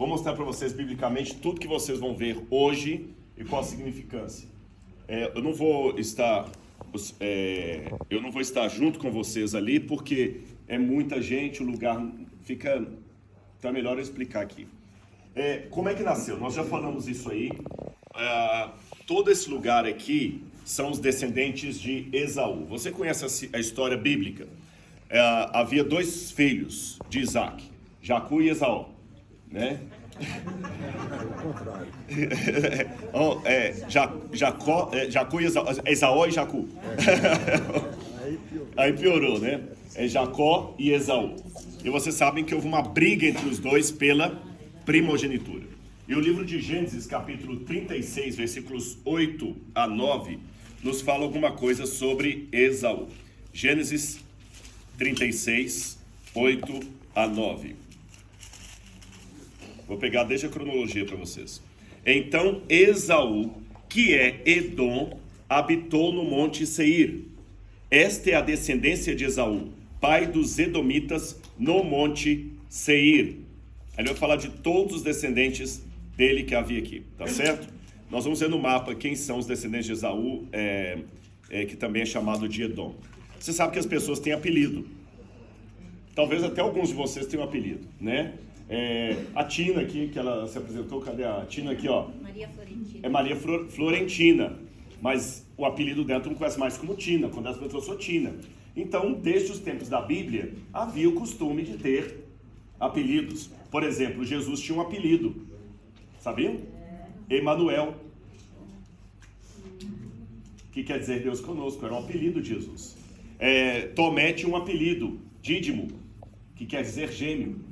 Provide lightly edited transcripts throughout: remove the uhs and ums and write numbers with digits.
Vou mostrar para vocês biblicamente tudo que vocês vão ver hoje e qual a significância. Eu não vou estar junto com vocês ali porque é muita gente, o lugar fica... Então é melhor eu explicar aqui. Como é que nasceu? Nós já falamos isso aí. Todo esse lugar aqui são os descendentes de Esaú. Você conhece a história bíblica? Havia dois filhos de Isaac, Jacó e Esaú, né? Jacó e Esaú e Jacó. Aí piorou, né? É Jacó e Esaú. E vocês sabem que houve uma briga entre os dois pela primogenitura. E o livro de Gênesis, capítulo 36, versículos 8 a 9, nos fala alguma coisa sobre Esaú. Gênesis 36, 8 a 9. Vou pegar desde a cronologia para vocês. Então Esaú, que é Edom, habitou no monte Seir. Esta é a descendência de Esaú, pai dos Edomitas, no monte Seir. Ele vai falar de todos os descendentes dele que havia aqui, tá certo? Nós vamos ver no mapa quem são os descendentes de Esaú, que também é chamado de Edom. Você sabe que as pessoas têm apelido. Talvez até alguns de vocês tenham apelido, né? A Tina aqui, que ela se apresentou, cadê a Tina aqui, ó? Maria Florentina. É Maria Florentina, mas o apelido dela tu não conhece mais como Tina, quando as pessoas são Tina. Então, desde os tempos da Bíblia, havia o costume de ter apelidos. Por exemplo, Jesus tinha um apelido, sabiam? Emanuel, que quer dizer Deus conosco, era um apelido de Jesus. Tomé tinha um apelido, Dídimo, que quer dizer gêmeo.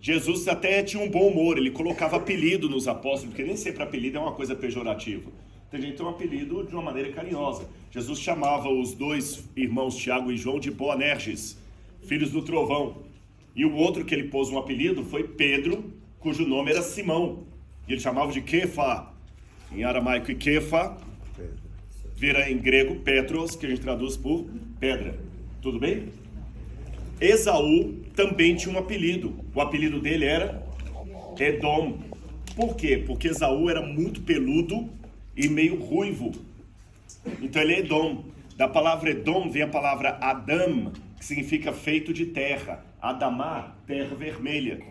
Jesus até tinha um bom humor, ele colocava apelido nos apóstolos, porque nem sempre apelido é uma coisa pejorativa. Tem gente que tem um apelido de uma maneira carinhosa. Jesus chamava os dois irmãos Tiago e João de Boanerges, filhos do trovão. E o outro que ele pôs um apelido foi Pedro, cujo nome era Simão. E ele chamava de Kefa, em aramaico, e Kefa vira em grego Petros, que a gente traduz por pedra. Tudo bem? Esaú também tinha um apelido. O apelido dele era Edom. Por quê? Porque Esaú era muito peludo e meio ruivo. Então ele é Edom. Da palavra Edom vem a palavra Adam, que significa feito de terra. Adamá, terra vermelha.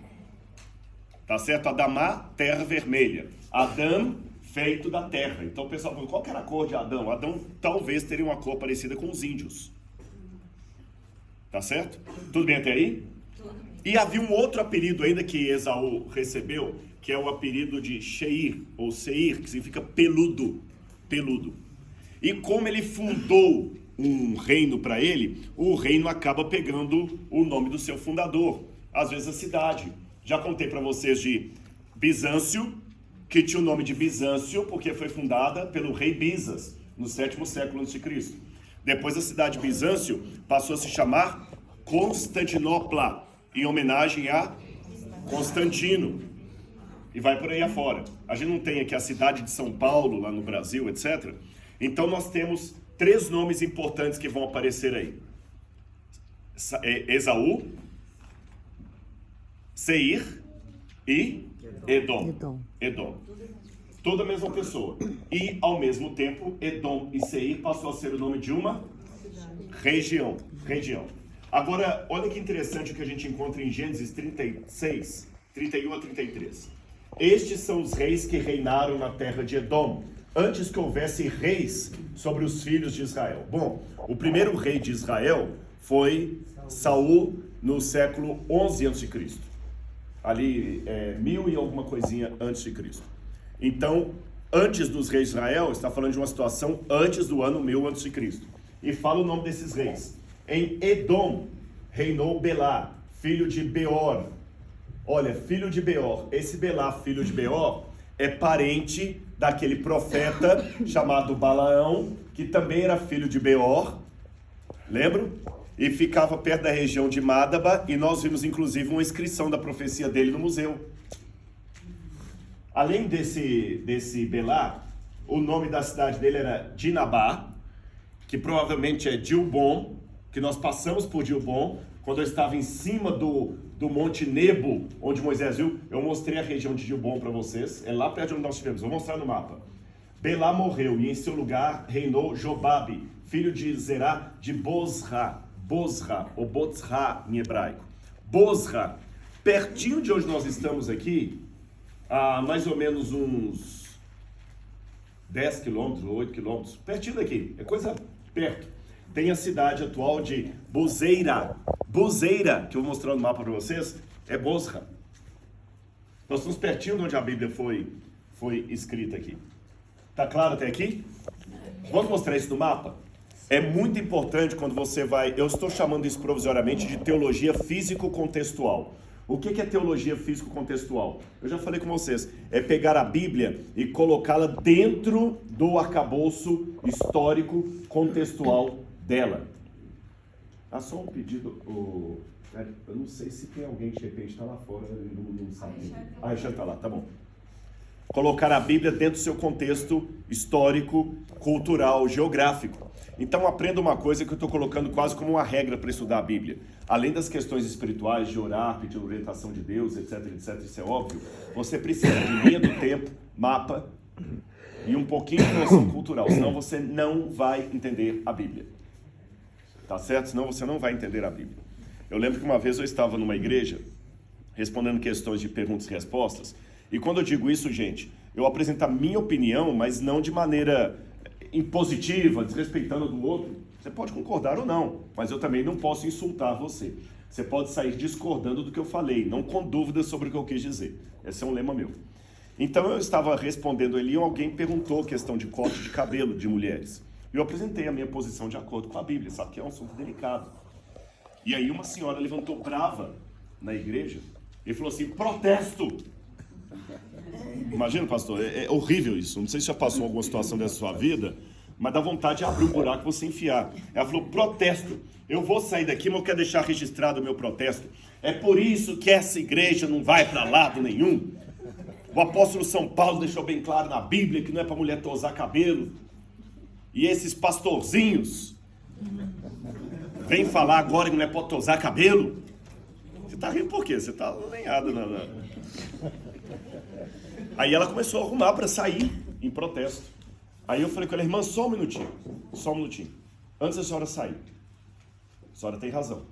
Tá certo? Adamá, terra vermelha. Adam, feito da terra. Então o pessoal falou, qual que era a cor de Adão? Adão talvez teria uma cor parecida com os índios. Tá certo? Tudo bem até aí? E havia um outro apelido ainda que Esaú recebeu, que é o apelido de Sheir, ou Seir, que significa peludo. Peludo. E como ele fundou um reino para ele, o reino acaba pegando o nome do seu fundador. Às vezes a cidade. Já contei para vocês de Bizâncio, que tinha o nome de Bizâncio, porque foi fundada pelo rei Bizas, no 7º século a.C. Depois a cidade de Bizâncio passou a se chamar Constantinopla, em homenagem a Constantino. E vai por aí afora. A gente não tem aqui a cidade de São Paulo, lá no Brasil, etc. Então nós temos 3 nomes importantes que vão aparecer aí. Esaú, Seir e Edom. Toda a mesma pessoa. E, ao mesmo tempo, Edom e Seir passou a ser o nome de uma região. Agora, olha que interessante o que a gente encontra em Gênesis 36, 31 a 33. Estes são os reis que reinaram na terra de Edom, antes que houvesse reis sobre os filhos de Israel. Bom, o primeiro rei de Israel foi Saul no século 11 a.C. Ali, 1000 e alguma coisinha antes de Cristo. Então, antes dos reis de Israel, está falando de uma situação antes do ano 1000 a.C. E fala o nome desses reis. Em Edom reinou Belá, filho de Beor. Olha, filho de Beor. Esse Belá, filho de Beor, é parente daquele profeta chamado Balaão, que também era filho de Beor. Lembram? E ficava perto da região de Madaba, e nós vimos inclusive uma inscrição da profecia dele no museu. Além desse Belá, o nome da cidade dele era Dinabá, que provavelmente é Dilbom, que nós passamos por Dilbom, Quando eu estava em cima do Monte Nebo, onde Moisés viu, eu mostrei a região de Gilbom para vocês. É lá perto de onde nós estivemos. Vou mostrar no mapa. Belá morreu e em seu lugar reinou Jobabe, filho de Zerá de Bozra, ou Botzra em hebraico. Bozra, pertinho de onde nós estamos aqui, a mais ou menos uns 10 quilômetros, 8 quilômetros, pertinho daqui, é coisa perto. Tem a cidade atual de Bozeira. Bozeira, que eu vou mostrar no mapa para vocês, é Bozra. Nós estamos pertinho de onde a Bíblia foi escrita aqui. Tá claro até aqui? Vamos mostrar isso no mapa? É muito importante quando você vai... Eu estou chamando isso provisoriamente de teologia físico-contextual. O que é teologia físico-contextual? Eu já falei com vocês. É pegar a Bíblia e colocá-la dentro do arcabouço histórico contextual dela. Há só um pedido... Eu não sei se tem alguém que de repente está lá fora e não sabe. Ah, já está lá, tá bom. Colocar a Bíblia dentro do seu contexto histórico, cultural, geográfico. Então aprenda uma coisa que eu estou colocando quase como uma regra para estudar a Bíblia. Além das questões espirituais, de orar, pedir orientação de Deus, etc, isso é óbvio, você precisa de linha do tempo, mapa e um pouquinho de noção cultural, senão você não vai entender a Bíblia. Tá certo? Senão você não vai entender a Bíblia. Eu lembro que uma vez eu estava numa igreja, respondendo questões de perguntas e respostas, e quando eu digo isso, gente, eu apresento a minha opinião, mas não de maneira impositiva, desrespeitando do outro. Você pode concordar ou não, mas eu também não posso insultar você. Você pode sair discordando do que eu falei, não com dúvidas sobre o que eu quis dizer. Esse é um lema meu. Então eu estava respondendo ali e alguém perguntou a questão de corte de cabelo de mulheres. E eu apresentei a minha posição de acordo com a Bíblia, sabe que é um assunto delicado. E aí uma senhora levantou brava na igreja e falou assim, protesto! Imagina, pastor, é horrível isso. Não sei se já passou alguma situação dessa sua vida, mas dá vontade de abrir um buraco e você enfiar. Ela falou, protesto. Eu vou sair daqui, mas eu quero deixar registrado o meu protesto. É por isso que essa igreja não vai para lado nenhum. O apóstolo São Paulo deixou bem claro na Bíblia que não é para mulher tosar cabelo. E esses pastorzinhos vêm falar agora que não é para tosar cabelo. Você tá rindo por quê? Você tá alinhado na... Aí ela começou a arrumar para sair em protesto. Aí eu falei com ela, irmã, só um minutinho. Antes da senhora sair. A senhora tem razão.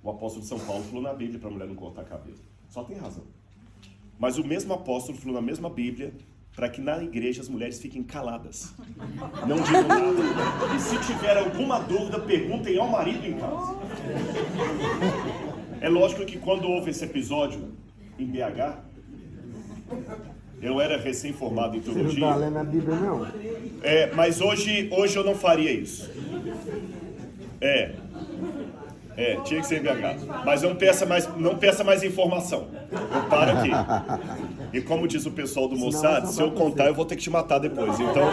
O apóstolo de São Paulo falou na Bíblia para a mulher não cortar cabelo. Só tem razão. Mas o mesmo apóstolo falou na mesma Bíblia para que na igreja as mulheres fiquem caladas. Não digam nada. E se tiver alguma dúvida, perguntem ao marido em casa. É lógico que quando houve esse episódio em BH, eu era recém-formado em teologia. Você não está lendo a Bíblia, não? Mas hoje eu não faria isso. Tinha que ser em BH. Mas não peça mais informação. Eu paro aqui. E como diz o pessoal do Mossad, se eu contar eu vou ter que te matar depois. Então,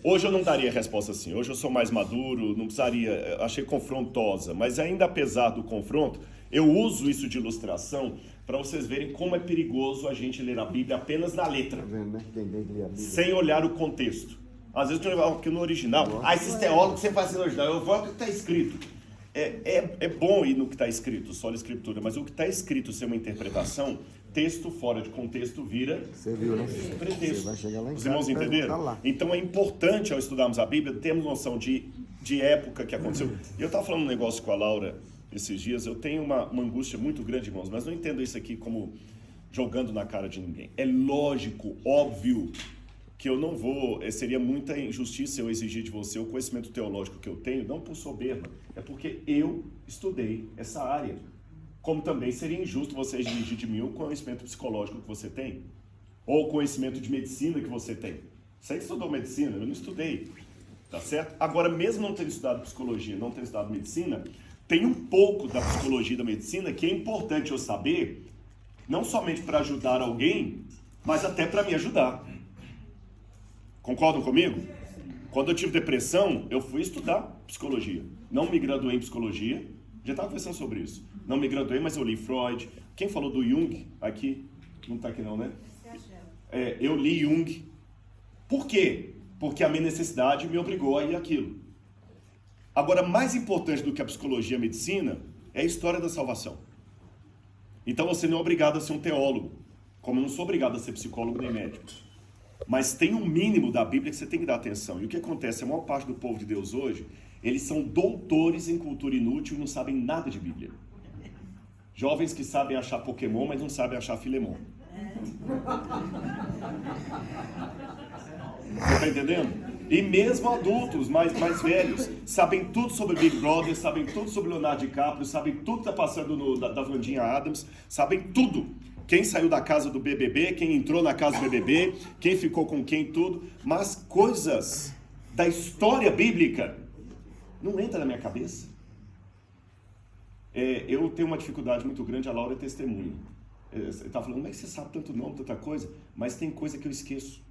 hoje eu não daria resposta assim. Hoje eu sou mais maduro, não precisaria, achei confrontosa. Mas ainda apesar do confronto, eu uso isso de ilustração para vocês verem como é perigoso a gente ler a Bíblia apenas na letra, sem olhar o contexto. Às vezes eu aqui no original, esses teólogos sempre fazem no original, eu vou ao que está escrito. É bom ir no que está escrito, só na escritura, mas o que está escrito ser uma interpretação, texto fora de contexto vira pretexto. Você vai chegar lá em Os irmãos entenderam? Então é importante ao estudarmos a Bíblia termos noção de época que aconteceu. E eu estava falando um negócio com a Laura esses dias, eu tenho uma angústia muito grande, irmãos, mas não entendo isso aqui como jogando na cara de ninguém. É lógico, óbvio, que eu não vou, seria muita injustiça eu exigir de você o conhecimento teológico que eu tenho, não por soberba, é porque eu estudei essa área. Como também seria injusto você exigir de mim o conhecimento psicológico que você tem, ou o conhecimento de medicina que você tem. Você estudou medicina, eu não estudei, tá certo? Agora, mesmo não tendo estudado psicologia, não tendo estudado medicina, tem um pouco da psicologia e da medicina que é importante eu saber, não somente para ajudar alguém, mas até para me ajudar. Concordam comigo? Quando eu tive depressão, eu fui estudar psicologia. Não me graduei em psicologia, já estava pensando sobre isso. Não me graduei, mas eu li Freud. Quem falou do Jung aqui? Não está aqui não, né? Eu li Jung. Por quê? Porque a minha necessidade me obrigou a ir aquilo. Agora, mais importante do que a psicologia e a medicina é a história da salvação. Então você não é obrigado a ser um teólogo, como eu não sou obrigado a ser psicólogo nem médico. Mas tem um mínimo da Bíblia que você tem que dar atenção. E o que acontece? A maior parte do povo de Deus hoje, eles são doutores em cultura inútil e não sabem nada de Bíblia. Jovens que sabem achar Pokémon, mas não sabem achar Filemon. Você está entendendo? E mesmo adultos mais velhos, sabem tudo sobre Big Brother, sabem tudo sobre Leonardo DiCaprio, sabem tudo que está passando da Wandinha Adams, sabem tudo. Quem saiu da casa do BBB, quem entrou na casa do BBB, quem ficou com quem, tudo. Mas coisas da história bíblica não entra na minha cabeça. Eu tenho uma dificuldade muito grande, a Laura é testemunha. Você está falando, como é que você sabe tanto nome, tanta coisa? Mas tem coisa que eu esqueço.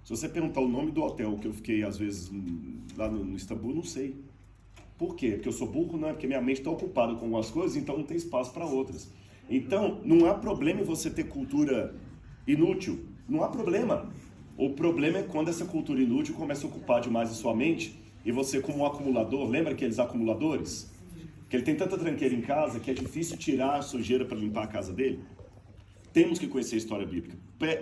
Se você perguntar o nome do hotel que eu fiquei, às vezes, lá no Istambul, eu não sei. Por quê? Porque eu sou burro? Não, é porque minha mente está ocupada com algumas coisas, então não tem espaço para outras. Então, não há problema em você ter cultura inútil. Não há problema. O problema é quando essa cultura inútil começa a ocupar demais a sua mente e você, como um acumulador, lembra aqueles acumuladores? Que ele tem tanta tranqueira em casa que é difícil tirar a sujeira para limpar a casa dele. Temos que conhecer a história bíblica.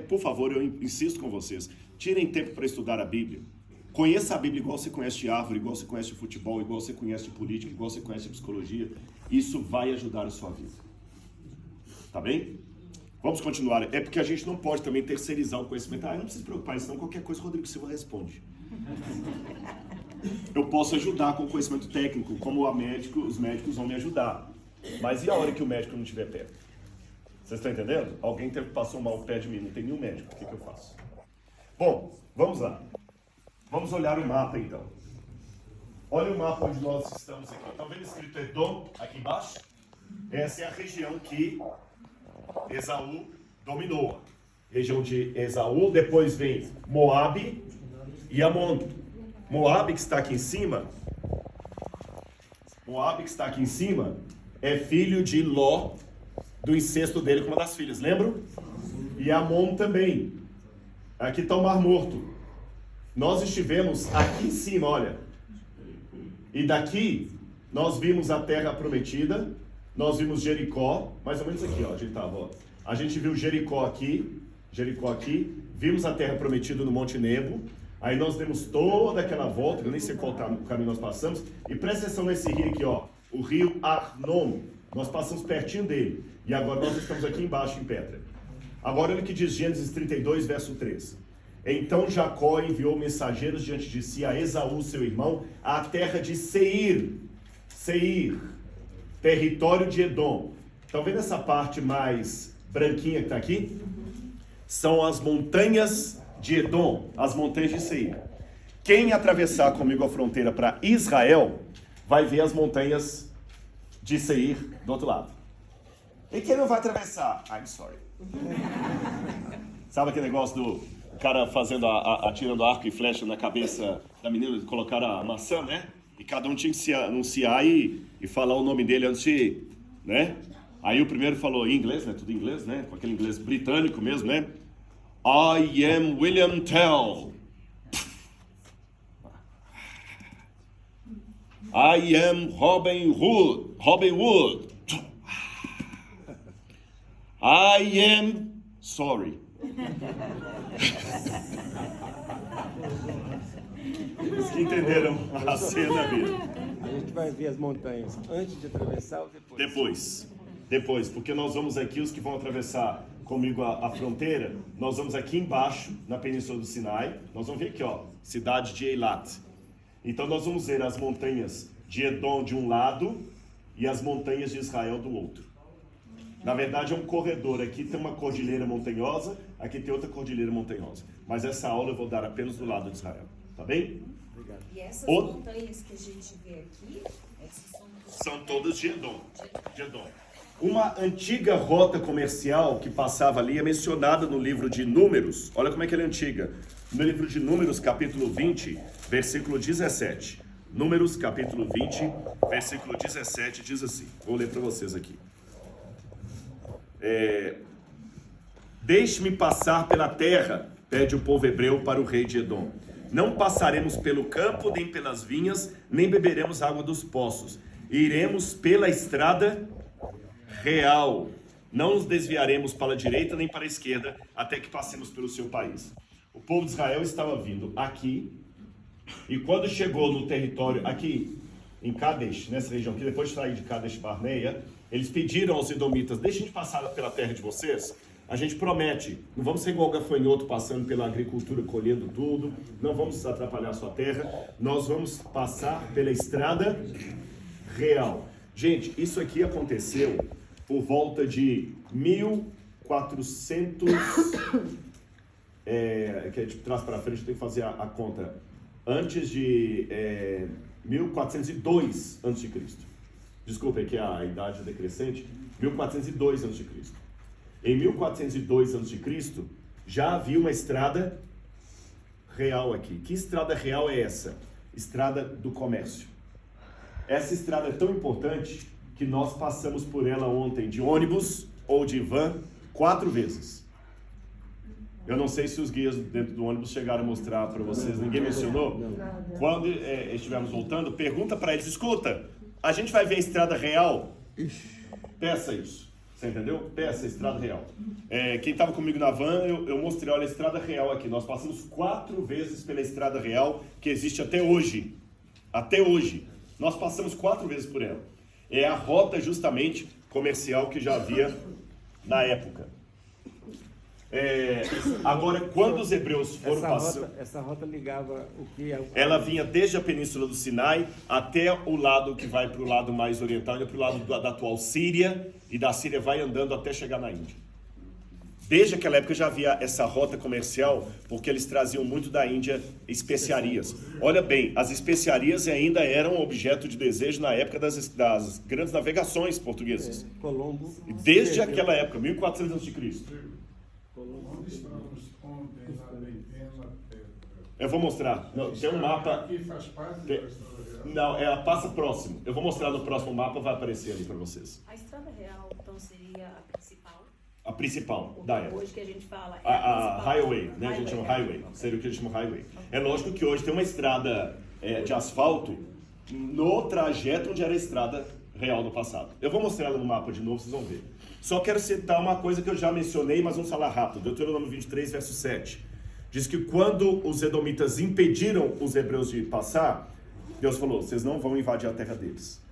Por favor, eu insisto com vocês, tirem tempo para estudar a Bíblia. Conheça a Bíblia igual você conhece de árvore, igual você conhece de futebol, igual você conhece de política, igual você conhece de psicologia. Isso vai ajudar a sua vida. Tá bem? Vamos continuar. É porque a gente não pode também terceirizar o conhecimento. Não precisa se preocupar, senão qualquer coisa o Rodrigo Silva responde. Eu posso ajudar com o conhecimento técnico, como os médicos vão me ajudar. Mas e a hora que o médico não estiver perto? Vocês estão entendendo? Alguém passou mal perto de mim, não tem nenhum médico. O que eu faço? Bom, vamos lá. Vamos olhar o mapa então. Olha o mapa onde nós estamos aqui. Estão vendo escrito Edom aqui embaixo? Essa é a região que Esaú dominou. Região de Esaú, depois vem Moabe e Amon. Moabe que está aqui em cima, é filho de Ló, do incesto dele com uma das filhas, lembram? E Amon também. Aqui está o Mar Morto. Nós estivemos aqui em cima, olha. E daqui nós vimos a terra prometida, nós vimos Jericó, mais ou menos aqui, ó, onde estava, ó. A gente viu Jericó aqui, vimos a terra prometida no Monte Nebo. Aí nós demos toda aquela volta, eu nem sei qual caminho nós passamos, e presta atenção nesse rio aqui, ó, o rio Arnon. Nós passamos pertinho dele, e agora nós estamos aqui embaixo em Petra. Agora olha o que diz Gênesis 32, verso 3. Então Jacó enviou mensageiros diante de si a Esaú, seu irmão, à terra de Seir, território de Edom. Estão vendo essa parte mais branquinha que está aqui? São as montanhas de Edom, as montanhas de Seir. Quem atravessar comigo a fronteira para Israel, vai ver as montanhas de Seir do outro lado. E quem não vai atravessar? I'm sorry. Sabe aquele negócio do cara fazendo atirando arco e flecha na cabeça da menina, colocaram a maçã, né? E cada um tinha que se anunciar e falar o nome dele antes de, né? Aí o primeiro falou em inglês, né? Tudo em inglês, né? Com aquele inglês britânico mesmo, né? I am William Tell. I am Robin Wood. I am sorry. Eles que entenderam a cena mesmo. A gente vai ver as montanhas antes de atravessar ou depois? Depois, porque nós vamos aqui, os que vão atravessar comigo a fronteira, nós vamos aqui embaixo, na Península do Sinai, nós vamos ver aqui, ó, cidade de Eilat. Então nós vamos ver as montanhas de Edom de um lado e as montanhas de Israel do outro. Na verdade é um corredor, aqui tem uma cordilheira montanhosa, aqui tem outra cordilheira montanhosa. Mas essa aula eu vou dar apenas do lado de Israel, tá bem? Obrigado. E essas montanhas que a gente vê aqui, essas são todas de Edom. Uma antiga rota comercial que passava ali é mencionada no livro de Números. Olha como é que ela é antiga. No livro de Números, capítulo 20, versículo 17. Números, capítulo 20, versículo 17, diz assim. Vou ler para vocês aqui. Deixe-me passar pela terra, pede o povo hebreu para o rei de Edom. Não passaremos pelo campo, nem pelas vinhas, nem beberemos água dos poços. Iremos pela estrada real. Não nos desviaremos para a direita nem para a esquerda, até que passemos pelo seu país. O povo de Israel estava vindo aqui, e quando chegou no território, aqui em Kadesh, nessa região, que depois de sair de Kadesh Barneia, eles pediram aos edomitas: deixem de passar pela terra de vocês. A gente promete, não vamos ser igual gafanhoto passando pela agricultura, colhendo tudo, não vamos atrapalhar a sua terra, nós vamos passar pela estrada real. Gente, isso aqui aconteceu por volta de 1400, que é de trás para frente, tem que fazer a conta, antes de 1402 a.C. Desculpa, é que a idade é decrescente, 1402 a.C. Em 1402 a.C., já havia uma estrada real aqui. Que estrada real é essa? Estrada do comércio. Essa estrada é tão importante que nós passamos por ela ontem de ônibus ou de van 4 vezes. Eu não sei se os guias dentro do ônibus chegaram a mostrar para vocês, ninguém mencionou. Quando estivermos voltando, pergunta para eles: escuta, a gente vai ver a estrada real? Peça isso. Você entendeu? Peça a estrada real. Quem estava comigo na van, eu mostrei, olha, a estrada real aqui. Nós passamos 4 vezes pela estrada real, que existe até hoje. Até hoje. Nós passamos 4 vezes por ela. É a rota justamente comercial que já havia na época. Agora, quando os hebreus foram passando... Essa rota ligava o que... Ela vinha desde a península do Sinai até o lado que vai para o lado mais oriental, para o lado da atual Síria, e da Síria vai andando até chegar na Índia. Desde aquela época já havia essa rota comercial, porque eles traziam muito da Índia especiarias. Olha bem, as especiarias ainda eram objeto de desejo na época das grandes navegações portuguesas. Colombo. Desde aquela época, 1400 a.C. Eu vou mostrar. Não, tem um mapa. Aqui faz parte da estrada real. Não, passa próximo. Eu vou mostrar no próximo mapa, vai aparecer ali para vocês. A estrada real, então, seria a principal? A principal da época. Hoje que a gente fala é A principal. highway, né? A gente chama highway. Seria o que a gente chama highway. É lógico que hoje tem uma estrada de asfalto no trajeto onde era a estrada real no passado. Eu vou mostrar ela no mapa de novo, vocês vão ver. Só quero citar uma coisa que eu já mencionei, mas vamos falar rápido. Deuteronômio 23, verso 7. Diz que quando os edomitas impediram os hebreus de passar, Deus falou: vocês não vão invadir a terra deles.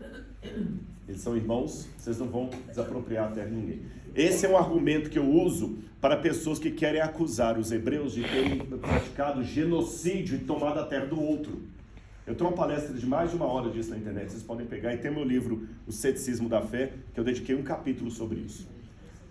Eles são irmãos, vocês não vão desapropriar a terra de ninguém. Esse é um argumento que eu uso para pessoas que querem acusar os hebreus de terem praticado genocídio e tomado a terra do outro. Eu tenho uma palestra de mais de 1 hora disso na internet, vocês podem pegar, e tem meu livro, O Ceticismo da Fé, que eu dediquei um capítulo sobre isso.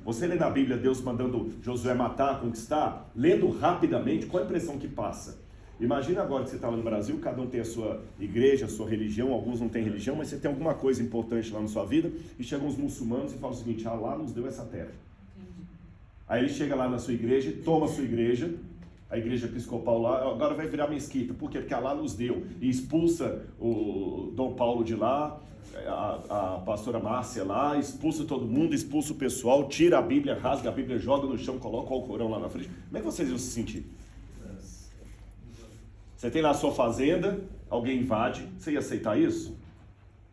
Você lê na Bíblia Deus mandando Josué matar, conquistar, lendo rapidamente, qual a impressão que passa? Imagina agora que você está lá no Brasil, cada um tem a sua igreja, a sua religião, alguns não têm religião, mas você tem alguma coisa importante lá na sua vida, e chegam os muçulmanos e falam o seguinte: Allah nos deu essa terra. Aí ele chega lá na sua igreja, toma a sua igreja, a igreja episcopal lá, agora vai virar mesquita. Por quê? Porque Allah nos deu. E expulsa o Dom Paulo de lá, a pastora Márcia lá, expulsa todo mundo, expulsa o pessoal, tira a Bíblia, rasga a Bíblia, joga no chão, coloca o Alcorão lá na frente. Como é que vocês iam se sentir? Você tem lá a sua fazenda, alguém invade, você ia aceitar isso?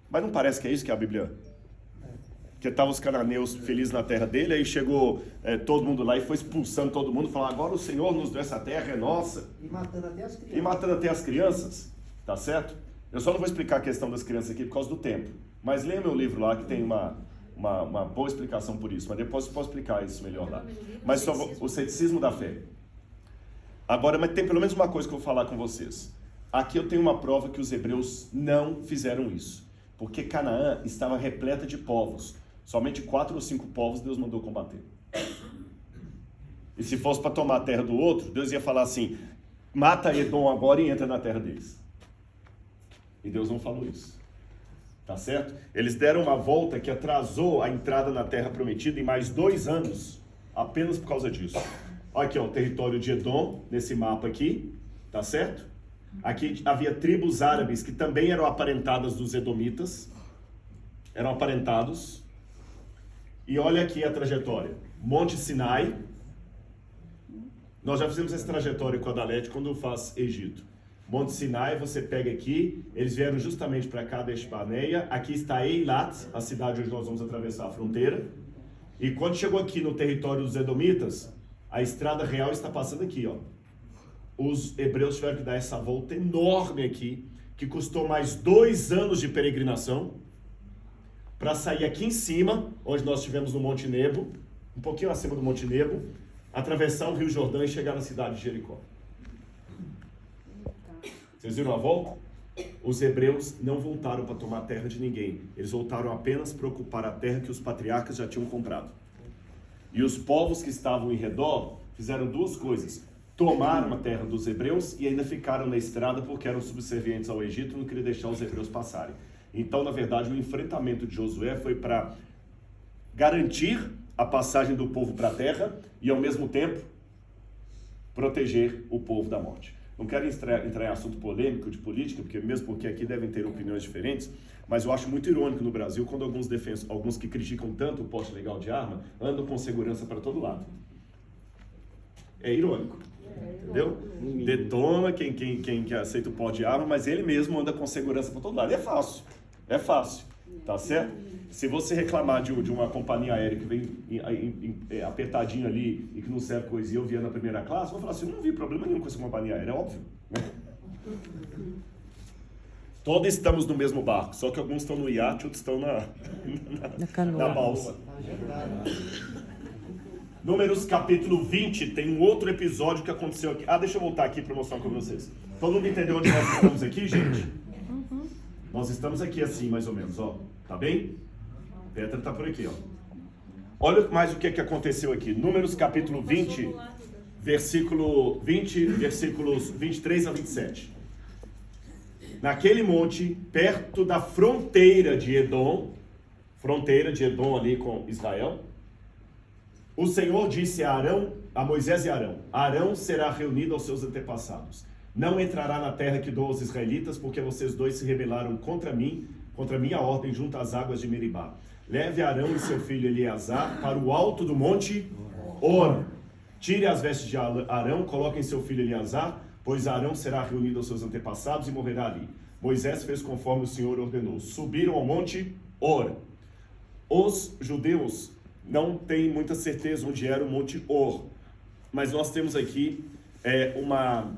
Mas não parece que é isso que a Bíblia... Que estavam os cananeus felizes na terra dele, aí chegou todo mundo lá e foi expulsando todo mundo, falando: agora o Senhor nos deu essa terra, é nossa. E matando até as crianças. E matando até as crianças, tá certo? Eu só não vou explicar a questão das crianças aqui por causa do tempo. Mas leia meu livro lá, que tem uma boa explicação por isso. Mas depois eu posso explicar isso melhor lá. Mas só o ceticismo da fé. Agora, mas tem pelo menos uma coisa que eu vou falar com vocês. Aqui eu tenho uma prova que os hebreus não fizeram isso. Porque Canaã estava repleta de povos. Somente 4 ou 5 povos Deus mandou combater. E se fosse para tomar a terra do outro, Deus ia falar assim: mata Edom agora e entra na terra deles. E Deus não falou isso. Tá certo? Eles deram uma volta que atrasou a entrada na terra prometida em mais 2 anos, apenas por causa disso. Olha aqui, ó, o território de Edom, nesse mapa aqui, tá certo? Aqui havia tribos árabes que também eram aparentadas dos edomitas, eram aparentados. E olha aqui a trajetória. Monte Sinai. Nós já fizemos essa trajetória com a Dalete quando faz Egito. Monte Sinai, você pega aqui, eles vieram justamente para Kadesh Barneia, aqui está Eilat, a cidade onde nós vamos atravessar a fronteira, e quando chegou aqui no território dos Edomitas, a estrada real está passando aqui, ó. Os hebreus tiveram que dar essa volta enorme aqui, que custou mais 2 anos de peregrinação, para sair aqui em cima, onde nós estivemos no Monte Nebo, um pouquinho acima do Monte Nebo, atravessar o Rio Jordão e chegar na cidade de Jericó. Vocês viram a volta? Os hebreus não voltaram para tomar a terra de ninguém. Eles voltaram apenas para ocupar a terra que os patriarcas já tinham comprado. E os povos que estavam em redor fizeram 2 coisas. Tomaram a terra dos hebreus e ainda ficaram na estrada porque eram subservientes ao Egito e não queriam deixar os hebreus passarem. Então, na verdade, o enfrentamento de Josué foi para garantir a passagem do povo para a terra e, ao mesmo tempo, proteger o povo da morte. Não quero entrar em assunto polêmico de política, mesmo porque aqui devem ter opiniões diferentes, mas eu acho muito irônico no Brasil quando alguns que criticam tanto o porte legal de arma andam com segurança para todo lado. É irônico, entendeu? Detona quem aceita o porte de arma, mas ele mesmo anda com segurança para todo lado. É fácil, tá certo? Se você reclamar de uma companhia aérea que vem apertadinho ali e que não serve coisa e eu vier na primeira classe, eu vou falar assim, eu não vi problema nenhum com essa companhia aérea, é óbvio. Né? Todos estamos no mesmo barco, só que alguns estão no iate, outros estão na balsa. Números capítulo 20, tem um outro episódio que aconteceu aqui. Deixa eu voltar aqui para mostrar para vocês. Todo mundo entendeu onde nós estamos aqui, gente? Nós estamos aqui assim, mais ou menos, ó. Tá bem? Petra tá por aqui, ó. Olha mais o que aconteceu aqui. Números capítulo 20, versículos 23 a 27. Naquele monte, perto da fronteira de Edom ali com Israel, o Senhor disse a Moisés e Arão: Arão será reunido aos seus antepassados. Não entrará na terra que dou aos israelitas, porque vocês 2 se rebelaram contra mim, contra a minha ordem, junto às águas de Meribá. Leve Arão e seu filho Eleazar para o alto do monte Hor. Tire as vestes de Arão, coloquem seu filho Eleazar, pois Arão será reunido aos seus antepassados e morrerá ali. Moisés fez conforme o Senhor ordenou. Subiram ao monte Hor. Os judeus não têm muita certeza onde era o monte Hor, mas nós temos aqui uma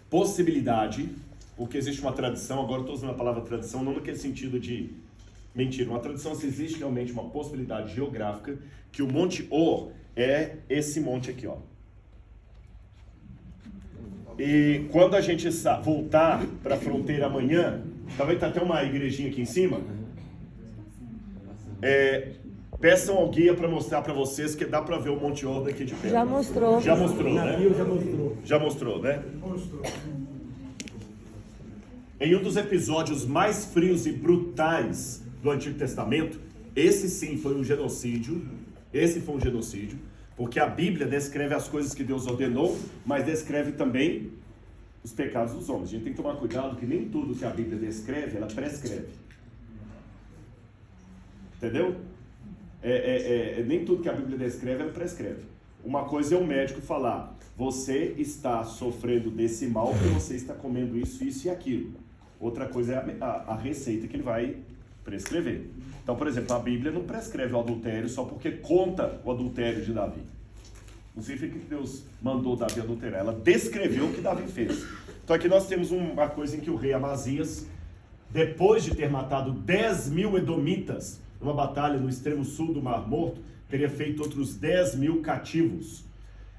possibilidade, porque existe uma tradição, agora estou usando a palavra tradição não naquele sentido de mentira, uma tradição, se existe realmente uma possibilidade geográfica que o monte Hor é esse monte aqui, ó. E quando a gente voltar para a fronteira amanhã, talvez tá até uma igrejinha aqui em cima, peçam ao guia para mostrar para vocês que dá para ver o Monte Hor daqui de perto. Já mostrou. Já mostrou, né? Já mostrou, né? Em um dos episódios mais frios e brutais do Antigo Testamento, esse sim foi um genocídio, porque a Bíblia descreve as coisas que Deus ordenou, mas descreve também os pecados dos homens. A gente tem que tomar cuidado que nem tudo que a Bíblia descreve, ela prescreve. Entendeu? Nem tudo que a Bíblia descreve, ela prescreve. Uma coisa é o médico falar: você está sofrendo desse mal porque você está comendo isso, isso e aquilo. Outra coisa é a receita que ele vai prescrever. Então, por exemplo, a Bíblia não prescreve o adultério só porque conta o adultério de Davi. Não significa que Deus mandou Davi adulterar, ela descreveu o que Davi fez. Então aqui nós temos uma coisa em que o rei Amazias, depois de ter matado 10.000 edomitas, numa batalha no extremo sul do Mar Morto, teria feito outros 10.000 cativos.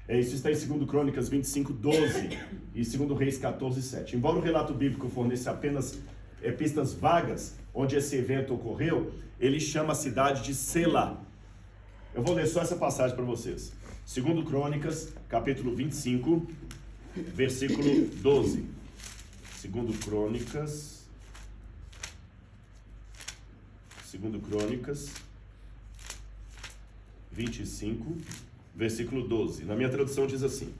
Isso está em 2 Crônicas 25:12 e 2 Reis 14:7. Embora o relato bíblico forneça apenas pistas vagas onde esse evento ocorreu, ele chama a cidade de Selá. Eu vou ler só essa passagem para vocês. 2 Crônicas, capítulo 25, versículo 12. 2 Crônicas 25, versículo 12. Na minha tradução diz assim: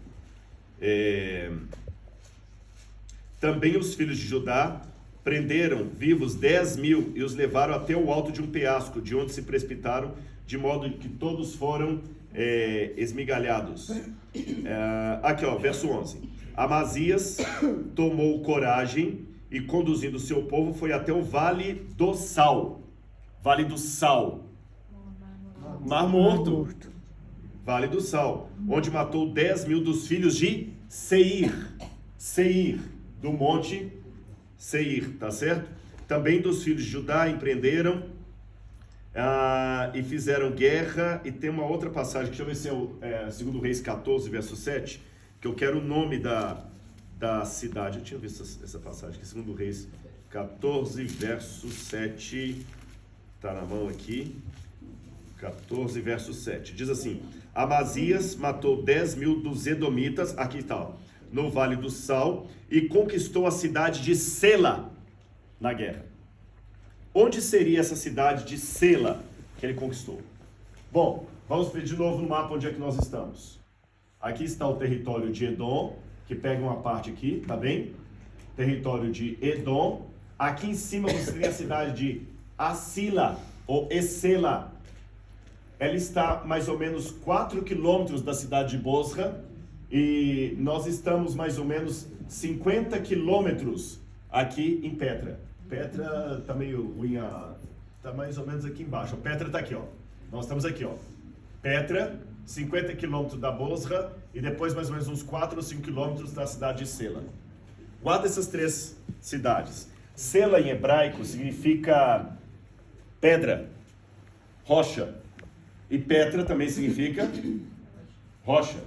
também os filhos de Judá prenderam vivos 10.000 e os levaram até o alto de um penhasco, de onde se precipitaram, de modo que todos foram esmigalhados. Aqui, ó, verso 11. Amazias tomou coragem e, conduzindo o seu povo, foi até o Vale do Sal. Vale do Sal. Mar Morto. Vale do Sal. Onde matou 10.000 dos filhos de Seir. Seir. Do monte Seir, tá certo? Também dos filhos de Judá empreenderam e fizeram guerra. E tem uma outra passagem, deixa eu ver se é 2 Reis 14, verso 7, que eu quero o nome da cidade. Eu tinha visto essa passagem aqui, 2 Reis 14, verso 7, está na mão aqui, 14, verso 7, diz assim: Amazias matou 10.000 dos edomitas, aqui está, ó, no Vale do Sal, e conquistou a cidade de Sela na guerra. Onde seria essa cidade de Sela que ele conquistou? Bom, vamos ver de novo no mapa onde é que nós estamos. Aqui está o território de Edom, que pega uma parte aqui, tá bem? Território de Edom. Aqui em cima você tem a cidade de Asila, ou Esela. Ela está mais ou menos 4 quilômetros da cidade de Bosra, e nós estamos mais ou menos 50 quilômetros aqui em Petra. Petra tá meio ruim, tá mais ou menos aqui embaixo. Petra tá aqui, ó. Nós estamos aqui, ó. Petra, 50 quilômetros da Bosra, e depois mais ou menos uns 4 ou 5 quilômetros da cidade de Sela. Guarda essas 3 cidades. Sela em hebraico significa pedra, rocha. E Petra também significa rocha.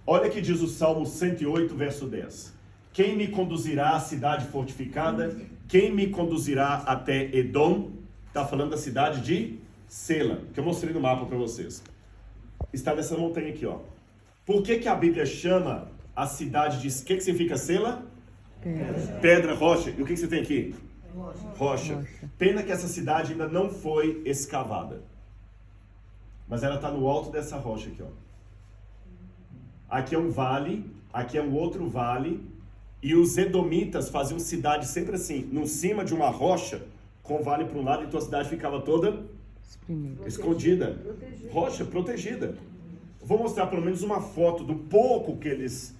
Olha que diz o Salmo 108, verso 10. Quem me conduzirá à cidade fortificada? Quem me conduzirá até Edom? Está falando da cidade de Sela, que eu mostrei no mapa para vocês. Está nessa montanha aqui, ó. Por que a Bíblia chama a cidade de... O que significa Sela? Pedra, rocha. E o que você tem aqui? Rocha. Pena que essa cidade ainda não foi escavada. Mas ela está no alto dessa rocha aqui, ó. Aqui é um vale, aqui é um outro vale, e os edomitas faziam cidade sempre assim, no cima de uma rocha, com o vale para um lado, então a cidade ficava toda escondida. Rocha, protegida. Vou mostrar pelo menos uma foto do pouco que eles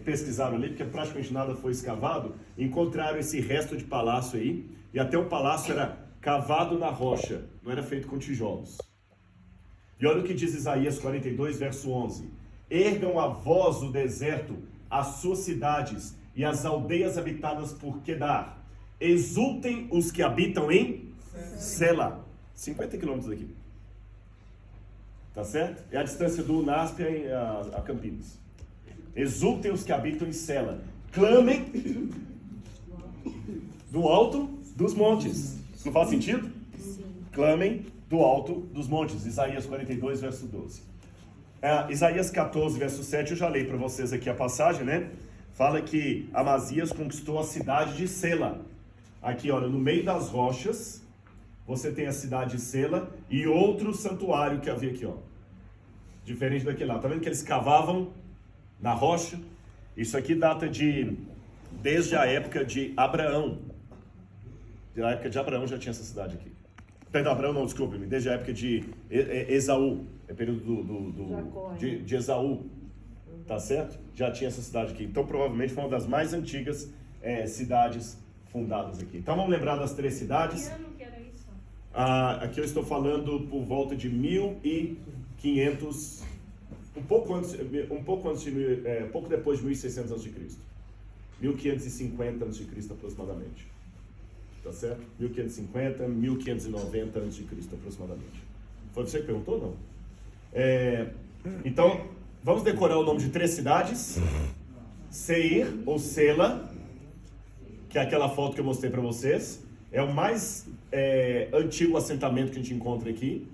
pesquisaram ali, porque praticamente nada foi escavado. Encontraram esse resto de palácio aí, e até o palácio era cavado na rocha, não era feito com tijolos. E olha o que diz Isaías 42, verso 11. Ergam a voz do deserto, as suas cidades e as aldeias habitadas por Quedar. Exultem os que habitam em Sela. 50 quilômetros daqui. Tá certo? É a distância do Náspia a Campinas. Exultem os que habitam em Sela. Clamem do alto dos montes. Não faz sentido? Sim. Clamem do alto dos montes. Isaías 42, verso 12. Isaías 14, verso 7, eu já leio para vocês aqui a passagem, né? Fala que Amazias conquistou a cidade de Sela. Aqui, olha, no meio das rochas, você tem a cidade de Sela e outro santuário que havia aqui, ó. Diferente daquele lá. Tá vendo que eles cavavam na rocha? Isso aqui data desde a época de Abraão. Da época de Abraão já tinha essa cidade aqui. Perdão, Abraão não, desculpe-me. Desde a época de Esaú. É período de Esaú. Tá certo? Já tinha essa cidade aqui. Então, provavelmente, foi uma das mais antigas cidades fundadas aqui. Então, vamos lembrar das 3 cidades. Que ano que era isso? Aqui eu estou falando por volta de 1500, pouco depois de 1600 a.C. 1550 a.C. aproximadamente. Tá certo? 1550, 1590 a.C. aproximadamente. Foi você que perguntou, não? Então, vamos decorar o nome de 3 cidades. Seir, ou Sela, que é aquela foto que eu mostrei para vocês. É o mais antigo assentamento que a gente encontra aqui.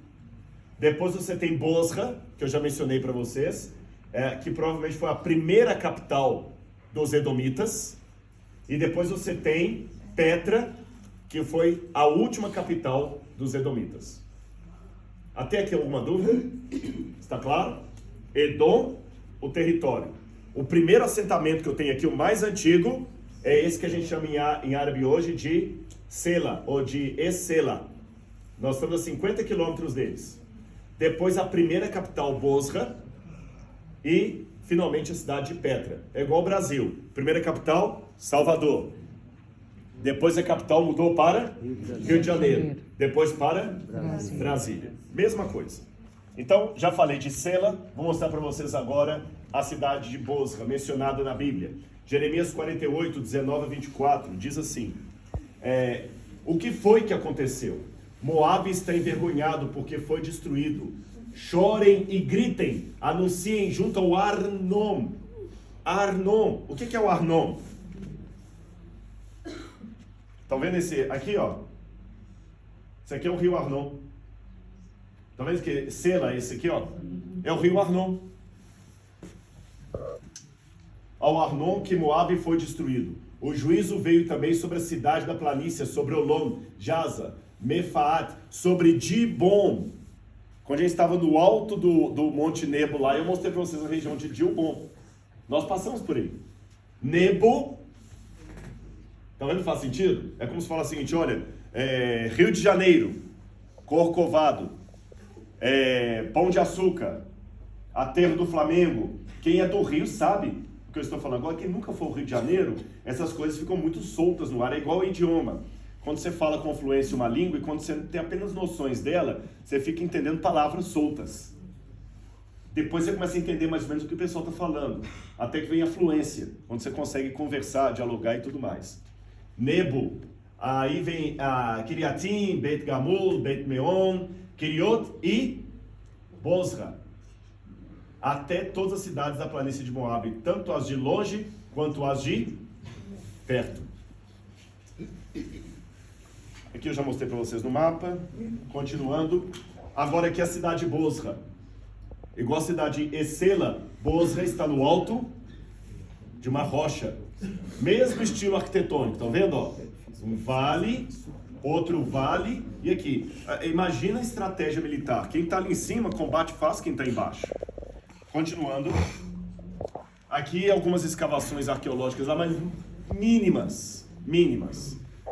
Depois você tem Bosra, que eu já mencionei para vocês, que provavelmente foi a primeira capital dos edomitas. E depois você tem Petra, que foi a última capital dos edomitas. Até aqui alguma dúvida? Está claro? Edom, o território. O primeiro assentamento que eu tenho aqui, o mais antigo, é esse que a gente chama em árabe hoje de Sela, ou de Esela. Nós estamos a 50 quilômetros deles. Depois a primeira capital, Bosra, e finalmente a cidade de Petra. É igual ao Brasil. Primeira capital, Salvador. Depois a capital mudou para Rio de Janeiro. Depois para Brasília. Mesma coisa. Então, já falei de Sela. Vou mostrar para vocês agora a cidade de Bosra, mencionada na Bíblia. Jeremias 48, 19 a 24, diz assim: o que foi que aconteceu? Moabe está envergonhado porque foi destruído. Chorem e gritem, anunciem junto ao Arnon. Arnon, o que é o Arnon? Estão vendo esse aqui, ó? Esse aqui é o rio Arnon. Estão vendo que Sela, esse aqui, ó? É o rio Arnon. Ao Arnon que Moabe foi destruído. O juízo veio também sobre a cidade da planície, sobre Olom, Jaza, Mefaat, sobre Dibon. Quando a gente estava no alto do Monte Nebo lá, eu mostrei para vocês a região de Dibon. Nós passamos por aí. Nebo, tá vendo que faz sentido? É como se fala o seguinte, olha, Rio de Janeiro, Corcovado, Pão de Açúcar, Aterro do Flamengo. Quem é do Rio sabe o que eu estou falando. Agora, quem nunca foi ao Rio de Janeiro, essas coisas ficam muito soltas no ar, é igual ao idioma. Quando você fala com fluência uma língua e quando você tem apenas noções dela, você fica entendendo palavras soltas. Depois você começa a entender mais ou menos o que o pessoal está falando. Até que vem a fluência, onde você consegue conversar, dialogar e tudo mais. Nebo, aí vem Kiriatim, Beit Gamul, Beit Meon, Kiriot e Bosra. Até todas as cidades da planície de Moabe, tanto as de longe quanto as de perto. Aqui eu já mostrei para vocês no mapa. Continuando. Agora aqui a cidade de Bosra. Igual a cidade de Esela, Bosra está no alto de uma rocha. Mesmo estilo arquitetônico, estão vendo? Ó? Um vale, outro vale, e aqui. Imagina a estratégia militar. Quem está ali em cima combate fácil quem está embaixo. Continuando. Aqui algumas escavações arqueológicas lá, mas mínimas.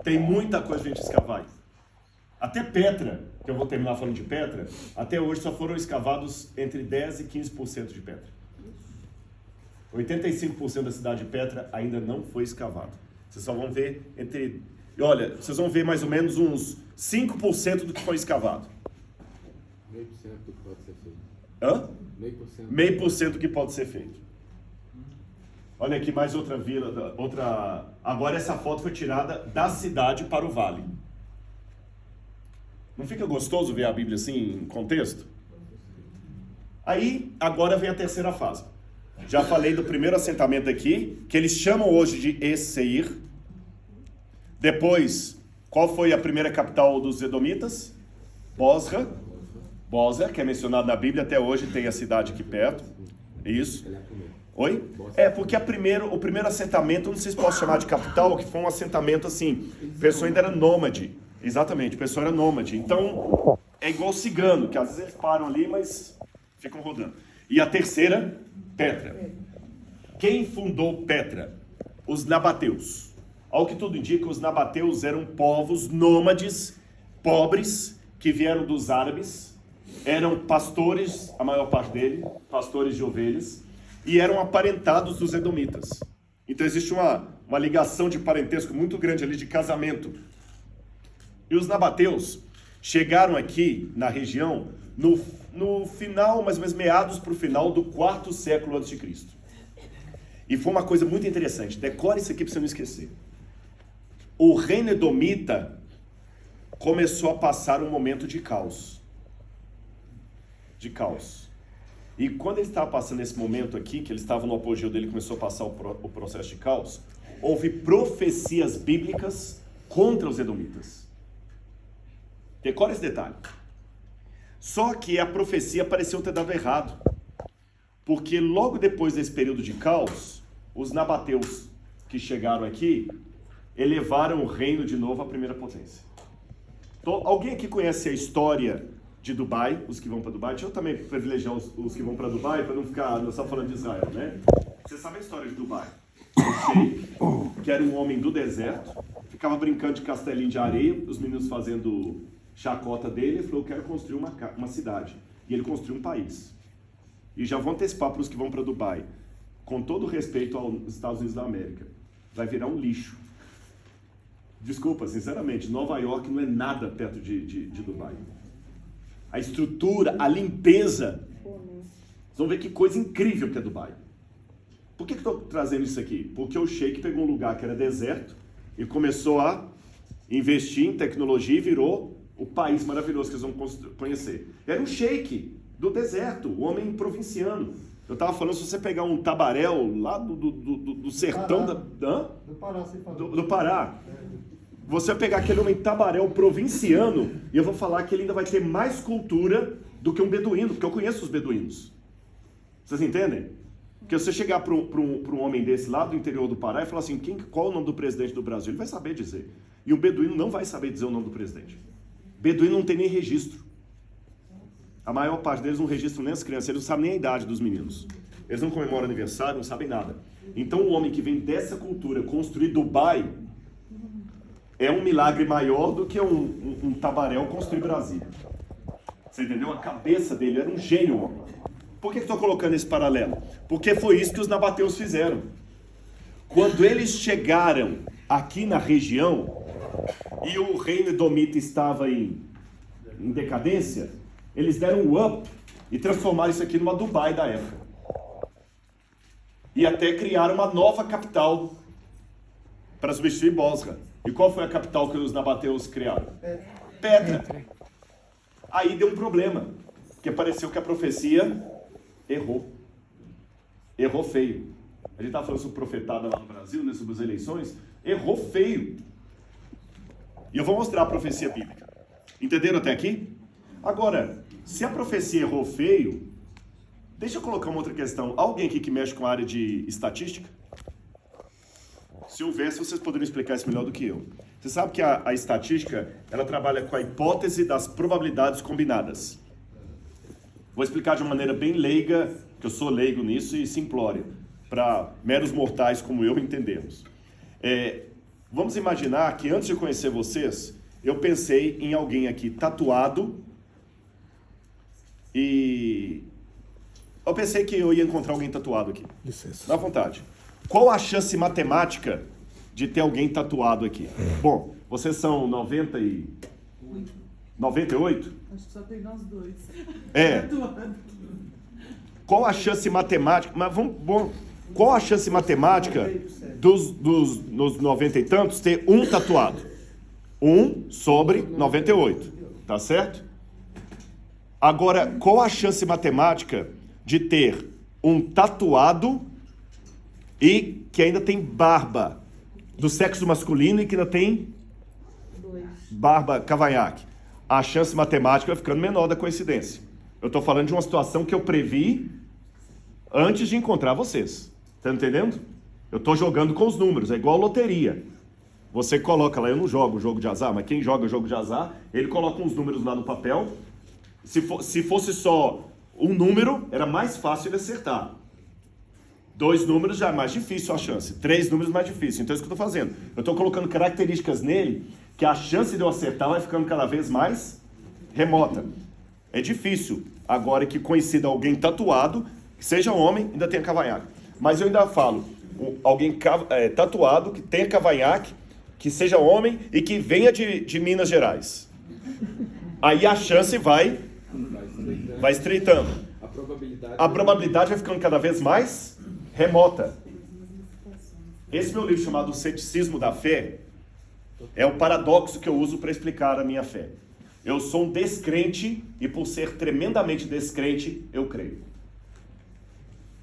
Tem muita coisa pra gente escavar aí. Até Petra, que eu vou terminar falando de Petra, até hoje só foram escavados entre 10% e 15% de Petra. 85% da cidade de Petra ainda não foi escavado. Vocês só vão ver Olha, vocês vão ver mais ou menos uns 5% do que foi escavado. 0,5% do que pode ser feito. Hã? 0,5%. 0,5% do que pode ser feito. Olha aqui mais outra vila, Agora essa foto foi tirada da cidade para o vale. Não fica gostoso ver a Bíblia assim, em contexto? Aí, agora vem a terceira fase. Já falei do primeiro assentamento aqui, que eles chamam hoje de Es-Seir. Depois, qual foi a primeira capital dos Edomitas? Bosra, que é mencionado na Bíblia, até hoje tem a cidade aqui perto. Isso. Oi? Porque o primeiro assentamento, não sei se posso chamar de capital, que foi um assentamento assim, a pessoa ainda era nômade. Exatamente, a pessoa era nômade. Então, é igual cigano, que às vezes eles param ali, mas ficam rodando. E a terceira, Petra. Quem fundou Petra? Os nabateus. Ao que tudo indica, os nabateus eram povos nômades, pobres, que vieram dos árabes, eram pastores, a maior parte deles, pastores de ovelhas, e eram aparentados dos edomitas. Então existe uma ligação de parentesco muito grande ali, de casamento. E os nabateus chegaram aqui na região no final, mais ou menos meados para o final do 4º século a.C. E foi uma coisa muito interessante, decore isso aqui para você não esquecer. O reino edomita começou a passar um momento de caos. E quando ele estava passando esse momento aqui, que ele estava no apogeu dele, começou a passar o processo de caos, houve profecias bíblicas contra os edomitas. Decore esse detalhe. Só que a profecia pareceu ter dado errado. Porque logo depois desse período de caos, os nabateus que chegaram aqui, elevaram o reino de novo à primeira potência. Então, alguém aqui conhece a história de Dubai, os que vão para Dubai? Deixa eu também privilegiar os que vão para Dubai, para não ficar só falando de Israel, né? Você sabe a história de Dubai? O sheik, que era um homem do deserto, ficava brincando de castelinho de areia, os meninos fazendo chacota dele, ele falou, eu quero construir uma cidade. E ele construiu um país. E já vou antecipar para os que vão para Dubai. com todo respeito aos Estados Unidos da América, vai virar um lixo. Desculpa, sinceramente, Nova York não é nada perto de Dubai. A estrutura, a limpeza. Vocês vão ver que coisa incrível que é Dubai. Por que estou trazendo isso aqui? Porque o Sheik pegou um lugar que era deserto e começou a investir em tecnologia e virou o país maravilhoso que eles vão conhecer. Era um Sheik do deserto, o homem provinciano. Eu estava falando, se você pegar um tabaréu lá do sertão Do Pará, você falou. do Pará, você vai pegar aquele homem tabaréu provinciano e eu vou falar que ele ainda vai ter mais cultura do que um beduíno, porque eu conheço os beduínos. Vocês entendem? Porque você chegar para um homem desse lá do interior do Pará e falar assim, qual é o nome do presidente do Brasil? Ele vai saber dizer. E o beduíno não vai saber dizer o nome do presidente. Beduíno não tem nem registro. A maior parte deles não registram nem as crianças, eles não sabem nem a idade dos meninos. Eles não comemoram aniversário, não sabem nada. Então o homem que vem dessa cultura construir Dubai é um milagre maior do que um tabaréu construir Brasília. Você entendeu? A cabeça dele era um gênio, homem. Por que estou colocando esse paralelo? Porque foi isso que os nabateus fizeram. Quando eles chegaram aqui na região e o reino edomita estava em decadência, eles deram um up e transformaram isso aqui numa Dubai da época. E até criaram uma nova capital para substituir Bosra. E qual foi a capital que os nabateus criaram? Petra. Aí deu um problema, porque pareceu que a profecia errou. Errou feio. A gente estava falando sobre profetada lá no Brasil, né, sobre as eleições. Errou feio. E eu vou mostrar a profecia bíblica. Entenderam até aqui? Agora, se a profecia errou feio, deixa eu colocar uma outra questão. Alguém aqui que mexe com a área de estatística? Se houvesse, vocês poderiam explicar isso melhor do que eu. Você sabe que a estatística, ela trabalha com a hipótese das probabilidades combinadas. Vou explicar de uma maneira bem leiga, que eu sou leigo nisso e simplória, para meros mortais como eu entendermos. Vamos imaginar que antes de conhecer vocês, eu pensei em alguém aqui tatuado e eu pensei que eu ia encontrar alguém tatuado aqui. Licença. Dá vontade. Qual a chance matemática de ter alguém tatuado aqui? Bom, vocês são 98? Acho que só tem nós dois. Qual a chance matemática? Mas qual a chance matemática nos 90 e tantos ter um tatuado? 1 sobre 98, tá certo? Agora, qual a chance matemática de ter um tatuado e que ainda tem barba do sexo masculino e que ainda tem barba cavanhaque? A chance matemática vai ficando menor da coincidência. Eu estou falando de uma situação que eu previ antes de encontrar vocês. Tá entendendo? Eu estou jogando com os números, é igual loteria. Você coloca lá, eu não jogo jogo de azar, mas quem joga jogo de azar, ele coloca uns números lá no papel. Se fosse só um número, era mais fácil ele acertar. 2 números já é mais difícil a chance. 3 números mais difícil. Então é isso que eu estou fazendo. Eu estou colocando características nele que a chance de eu acertar vai ficando cada vez mais remota. É difícil agora que coincida alguém tatuado, que seja homem, ainda tenha cavanhaque. Mas eu ainda falo, alguém tatuado, que tenha cavanhaque, que seja homem e que venha de Minas Gerais. Aí a chance vai estreitando. A probabilidade vai ficando cada vez mais remota. Esse meu livro chamado O Ceticismo da Fé é o paradoxo que eu uso para explicar a minha fé. Eu sou um descrente e por ser tremendamente descrente, eu creio.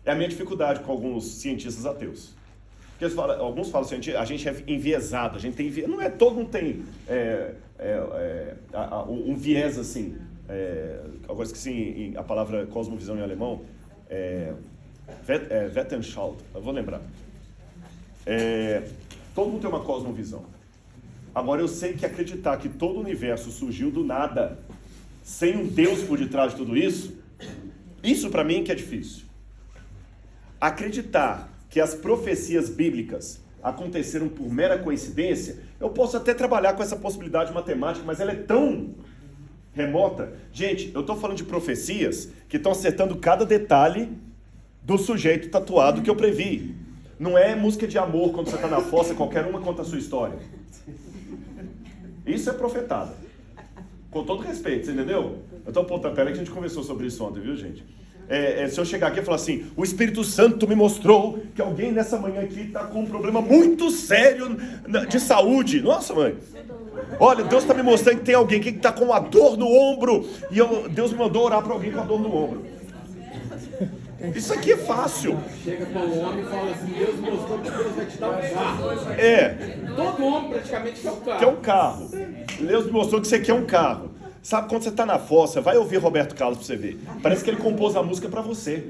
É a minha dificuldade com alguns cientistas ateus. Porque alguns falam assim, a gente é enviesado, a gente tem não é, todo mundo tem um viés assim. Agora esqueci a palavra cosmovisão em alemão. Wettanschauung, eu vou lembrar. Todo mundo tem uma cosmovisão. Agora eu sei que acreditar que todo o universo surgiu do nada, sem um Deus por detrás de tudo isso, isso para mim que é difícil. Acreditar que as profecias bíblicas aconteceram por mera coincidência, eu posso até trabalhar com essa possibilidade matemática, mas ela é tão remota. Gente, eu estou falando de profecias que estão acertando cada detalhe do sujeito tatuado que eu previ. Não é música de amor quando você está na fossa, qualquer uma conta a sua história. Isso é profetada. Com todo respeito, você entendeu? Então, pera que a gente conversou sobre isso ontem, viu, gente? Se eu chegar aqui e falar assim, o Espírito Santo me mostrou que alguém nessa manhã aqui está com um problema muito sério de saúde. Nossa, mãe. Olha, Deus está me mostrando que tem alguém aqui que está com uma dor no ombro. E Deus me mandou orar para alguém com a dor no ombro. Isso aqui é fácil. Chega com o homem e fala assim, Deus mostrou que Deus vai te dar um carro. Todo homem praticamente quer um carro. Quer um carro. Deus me mostrou que você quer um carro. Sabe, quando você está na fossa, vai ouvir Roberto Carlos para você ver. Parece que ele compôs a música para você.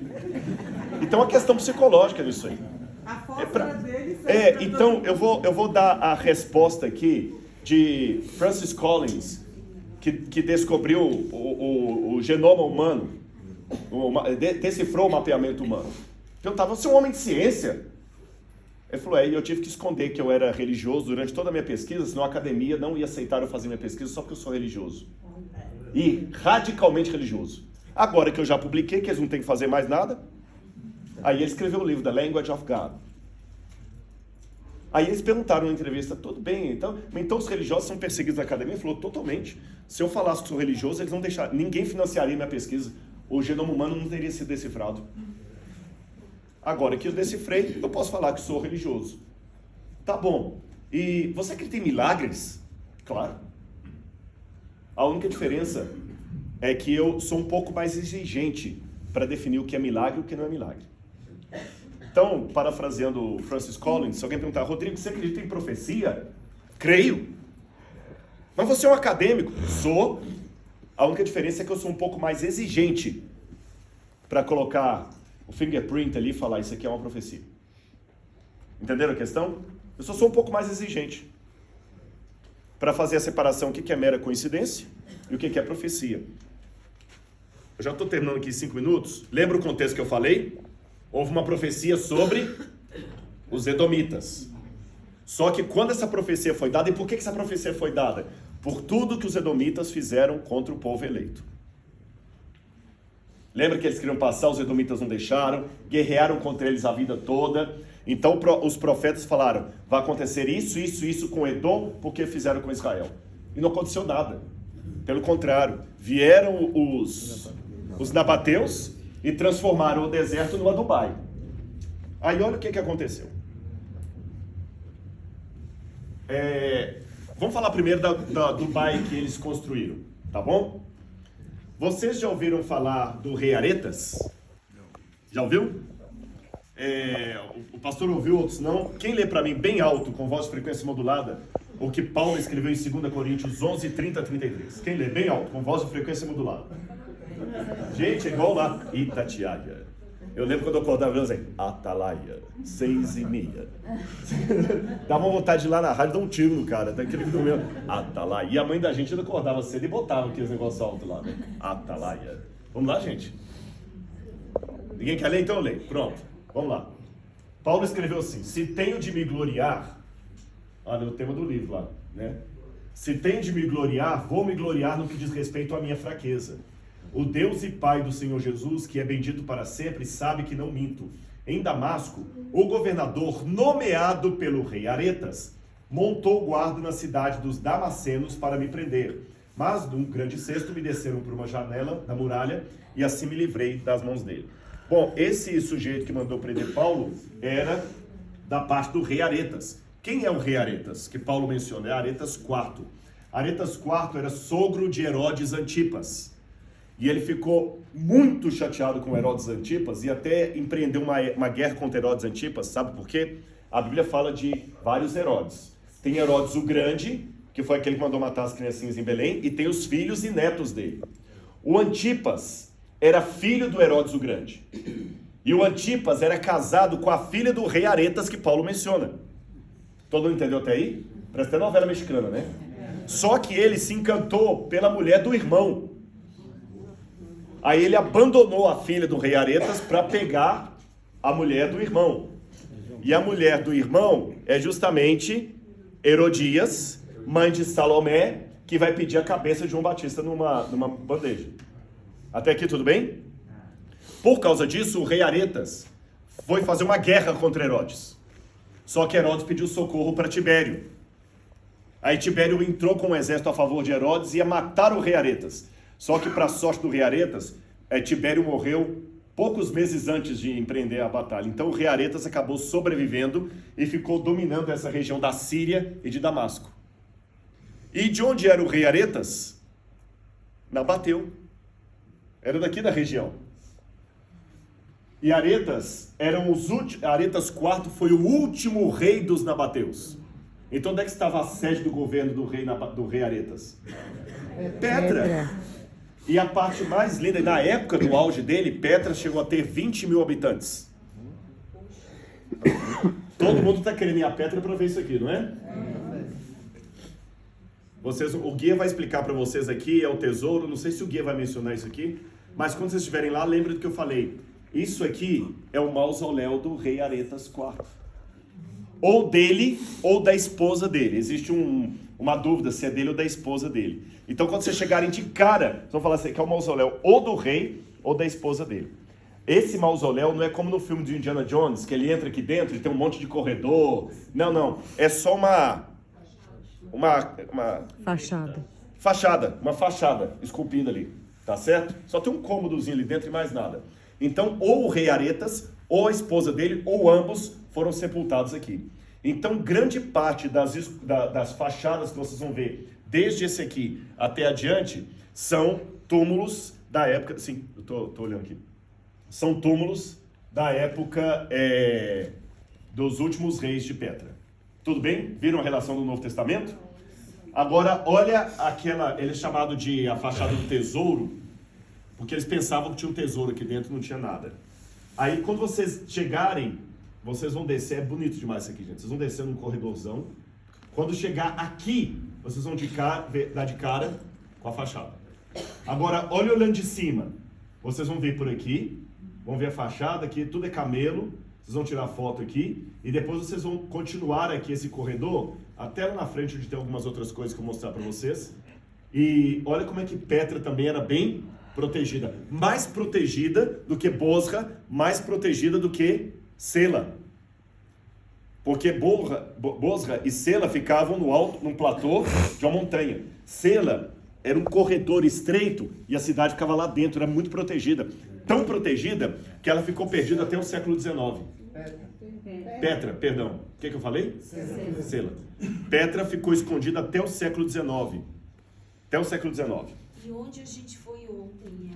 Então é uma questão psicológica nisso aí. A fossa dele. Então eu vou dar a resposta aqui de Francis Collins, que descobriu o genoma humano, decifrou o mapeamento humano. Perguntava, você é um homem de ciência? Ele falou, e eu tive que esconder que eu era religioso durante toda a minha pesquisa, senão a academia não ia aceitar eu fazer minha pesquisa só porque eu sou religioso. E radicalmente religioso. Agora que eu já publiquei, que eles não têm que fazer mais nada, aí ele escreveu o livro, The Language of God. Aí eles perguntaram na entrevista, tudo bem, então os religiosos são perseguidos na academia? Ele falou, totalmente. Se eu falasse que sou religioso, eles não deixariam, ninguém financiaria minha pesquisa. O genoma humano não teria sido decifrado. Agora que eu decifrei, eu posso falar que sou religioso. Tá bom. E você acredita em milagres? Claro. A única diferença é que eu sou um pouco mais exigente para definir o que é milagre e o que não é milagre. Então, parafraseando Francis Collins, se alguém perguntar, Rodrigo, você acredita em profecia? Creio. Mas você é um acadêmico? Sou. A única diferença é que eu sou um pouco mais exigente para colocar o fingerprint ali e falar, isso aqui é uma profecia. Entenderam a questão? Eu só sou um pouco mais exigente para fazer a separação, o que é mera coincidência e o que é profecia. Eu já estou terminando aqui 5 minutos. Lembra o contexto que eu falei? Houve uma profecia sobre os edomitas. Só que quando essa profecia foi dada, e por que essa profecia foi dada? Por tudo que os edomitas fizeram contra o povo eleito. Lembra que eles queriam passar, os edomitas não deixaram, guerrearam contra eles a vida toda. Então os profetas falaram, vai acontecer isso com Edom, porque fizeram com Israel. E não aconteceu nada. Pelo contrário, vieram os nabateus e transformaram o deserto numa Dubai. Aí olha o que aconteceu. Vamos falar primeiro da Dubai que eles construíram, tá bom? Vocês já ouviram falar do rei Aretas? Já ouviu? O pastor ouviu, outros não. Quem lê para mim bem alto, com voz de frequência modulada, o que Paulo escreveu em 2 Coríntios 11, 30 a 33? Quem lê bem alto, com voz de frequência modulada? Gente, é igual lá, Itatiaia. Eu lembro quando eu acordava, eu dizia, Atalaia, 6:30. Dá uma vontade de ir lá na rádio, dar um tiro no cara, até aquele que dormiu. Atalaia. E a mãe da gente ainda acordava cedo e botava aqueles negócios altos lá, né? Atalaia. Vamos lá, gente? Ninguém quer ler? Então eu leio. Pronto, vamos lá. Paulo escreveu assim, se tenho de me gloriar, olha o tema do livro lá, né? Se tenho de me gloriar, vou me gloriar no que diz respeito à minha fraqueza. O Deus e Pai do Senhor Jesus, que é bendito para sempre, sabe que não minto. Em Damasco, o governador nomeado pelo rei Aretas montou guarda na cidade dos Damascenos para me prender. Mas, num grande cesto, me desceram por uma janela da muralha e assim me livrei das mãos dele. Bom, esse sujeito que mandou prender Paulo era da parte do rei Aretas. Quem é o rei Aretas? Que Paulo menciona, é Aretas IV. Aretas IV era sogro de Herodes Antipas. E ele ficou muito chateado com Herodes Antipas e até empreendeu uma guerra contra Herodes Antipas. Sabe por quê? A Bíblia fala de vários Herodes. Tem Herodes o Grande, que foi aquele que mandou matar as criancinhas em Belém, e tem os filhos e netos dele. O Antipas era filho do Herodes o Grande. E o Antipas era casado com a filha do rei Aretas, que Paulo menciona. Todo mundo entendeu até aí? Parece até novela mexicana, né? Só que ele se encantou pela mulher do irmão. Aí ele abandonou a filha do rei Aretas para pegar a mulher do irmão. E a mulher do irmão é justamente Herodias, mãe de Salomé, que vai pedir a cabeça de João Batista numa bandeja. Até aqui tudo bem? Por causa disso, o rei Aretas foi fazer uma guerra contra Herodes. Só que Herodes pediu socorro para Tibério. Aí Tibério entrou com um exército a favor de Herodes e ia matar o rei Aretas. Só que, para a sorte do rei Aretas, Tibério morreu poucos meses antes de empreender a batalha. Então o rei Aretas acabou sobrevivendo e ficou dominando essa região da Síria e de Damasco. E de onde era o rei Aretas? Nabateu. Era daqui da região. E Aretas Aretas IV foi o último rei dos nabateus. Então onde é que estava a sede do governo do rei Aretas? Petra. E a parte mais linda, na época do auge dele, Petra chegou a ter 20 mil habitantes. Todo mundo está querendo ir a Petra para ver isso aqui, não é? O guia vai explicar para vocês aqui, é o tesouro, não sei se o guia vai mencionar isso aqui, mas quando vocês estiverem lá, lembrem do que eu falei. Isso aqui é o mausoléu do rei Aretas IV. Ou dele, ou da esposa dele. Existe uma dúvida se é dele ou da esposa dele. Então, quando vocês chegarem de cara, vocês vão falar assim, que é o mausoléu ou do rei, ou da esposa dele. Esse mausoléu não é como no filme de Indiana Jones, que ele entra aqui dentro e tem um monte de corredor. Não. É só uma fachada esculpida ali. Tá certo? Só tem um cômodozinho ali dentro e mais nada. Então, ou o rei Aretas, ou a esposa dele, ou ambos foram sepultados aqui. Então, grande parte das fachadas que vocês vão ver, desde esse aqui até adiante, são túmulos da época... Sim, eu tô olhando aqui. São túmulos da época dos últimos reis de Petra. Tudo bem? Viram a relação do Novo Testamento? Agora, olha ele é chamado de a fachada do tesouro, porque eles pensavam que tinha um tesouro aqui dentro, não tinha nada. Aí, quando vocês chegarem, vocês vão descer, é bonito demais isso aqui, gente. Vocês vão descer num corredorzão. Quando chegar aqui, vocês vão dar de cara com a fachada. Agora, olha olhando de cima. Vocês vão ver por aqui, vão ver a fachada aqui, tudo é camelo. Vocês vão tirar foto aqui e depois vocês vão continuar aqui esse corredor até lá na frente, onde tem algumas outras coisas que eu vou mostrar para vocês. E olha como é que Petra também era bem protegida. Mais protegida do que Bosra, mais protegida do que Sela. Porque Bosra e Sela ficavam no alto, num platô de uma montanha. Sela era um corredor estreito e a cidade ficava lá dentro, era muito protegida. Tão protegida que ela ficou perdida até o século XIX. Petra, perdão. O que eu falei? Sela. Petra ficou escondida até o século XIX. Até o século XIX. E onde a gente foi ontem?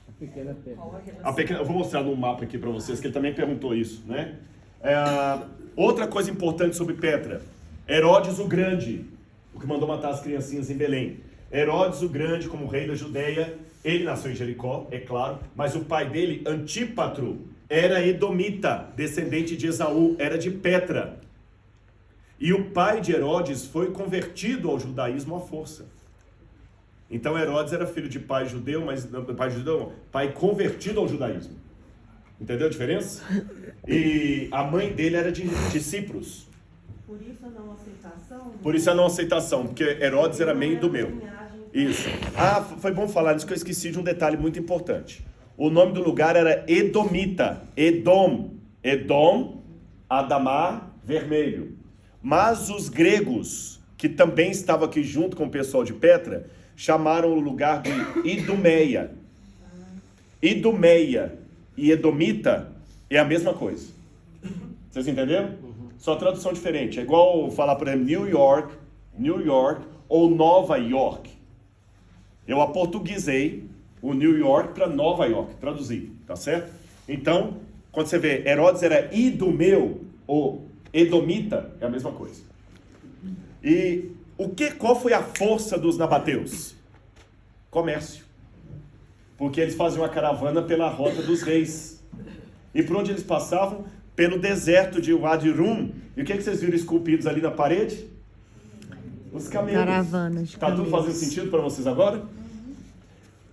A pequena Petra. Qual a relação? Eu vou mostrar no mapa aqui para vocês, que ele também perguntou isso, né? Outra coisa importante sobre Petra. Herodes o Grande, o que mandou matar as criancinhas em Belém. Herodes o Grande, como rei da Judeia, ele nasceu em Jericó, é claro, mas o pai dele, Antípatro, era edomita, descendente de Esaú, era de Petra. E o pai de Herodes foi convertido ao judaísmo à força. Então Herodes era filho de pai judeu, mas não, pai convertido ao judaísmo. Entendeu a diferença? E a mãe dele era de Cipros. Por isso a não aceitação? Por isso a não aceitação, porque Herodes era meio do meu. Isso. Foi bom falar nisso que eu esqueci de um detalhe muito importante. O nome do lugar era Edomita. Edom, Adamar, vermelho. Mas os gregos, que também estavam aqui junto com o pessoal de Petra, chamaram o lugar de Idumeia. Idumeia e Edomita é a mesma coisa. Vocês entenderam? Só tradução diferente. É igual falar, por exemplo, New York ou Nova York. Eu aportuguesei o New York para Nova York, traduzi, tá certo? Então, quando você vê Herodes era Idumeu ou Edomita, é a mesma coisa. E qual foi a força dos nabateus? Comércio. Porque eles faziam a caravana pela rota dos reis. E por onde eles passavam? Pelo deserto de Wadi Rum. E o que vocês viram esculpidos ali na parede? Os camelos. Caravanas de camelos. Tá tudo fazendo sentido para vocês agora?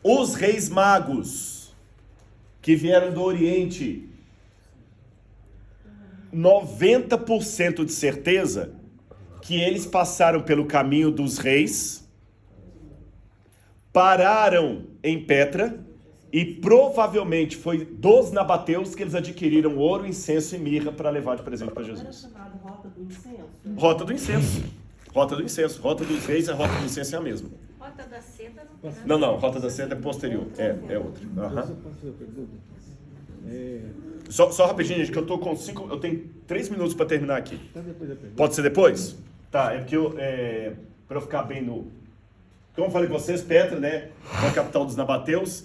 Os reis magos que vieram do Oriente, 90% de certeza que eles passaram pelo caminho dos reis, pararam em Petra E provavelmente foi dos nabateus que eles adquiriram ouro, incenso e mirra para levar de presente para Era Jesus. chamado Rota do Incenso? Rota do incenso. Rota do incenso. Rota dos reis e a rota do incenso é a mesma. Rota da Seda não tem Não, não. Rota da seda é posterior. É outra. Eu Aham. só posso fazer uma pergunta? Só rapidinho, gente, que eu tô com 5... Eu tenho 3 minutos para terminar aqui. Tá depois da pergunta. Pode ser depois? Tá, é porque para eu ficar bem no... Como eu falei com vocês, Petra, né, foi a capital dos nabateus.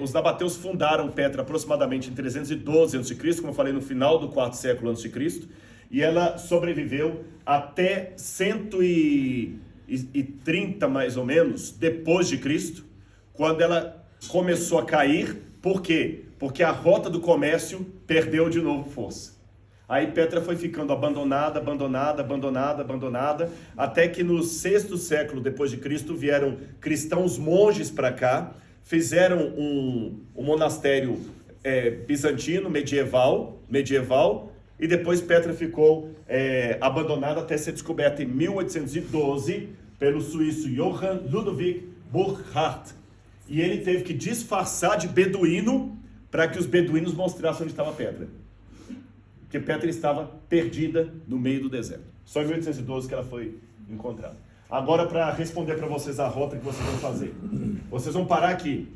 Os nabateus fundaram Petra aproximadamente em 312 a.C., como eu falei, no final do 4º século a.C., e ela sobreviveu até 130, mais ou menos, depois de Cristo, quando ela começou a cair. Por quê? Porque a rota do comércio perdeu de novo força. Aí Petra foi ficando abandonada, até que no 6º século depois de Cristo vieram cristãos monges para cá, fizeram um monastério bizantino, medieval, e depois Petra ficou abandonada até ser descoberta em 1812 pelo suíço Johann Ludwig Burckhardt. E ele teve que disfarçar de beduíno para que os beduínos mostrassem onde estava Petra. Porque Petra estava perdida no meio do deserto. Só em 1812 que ela foi encontrada. Agora, para responder para vocês a rota que vocês vão fazer. Vocês vão parar aqui,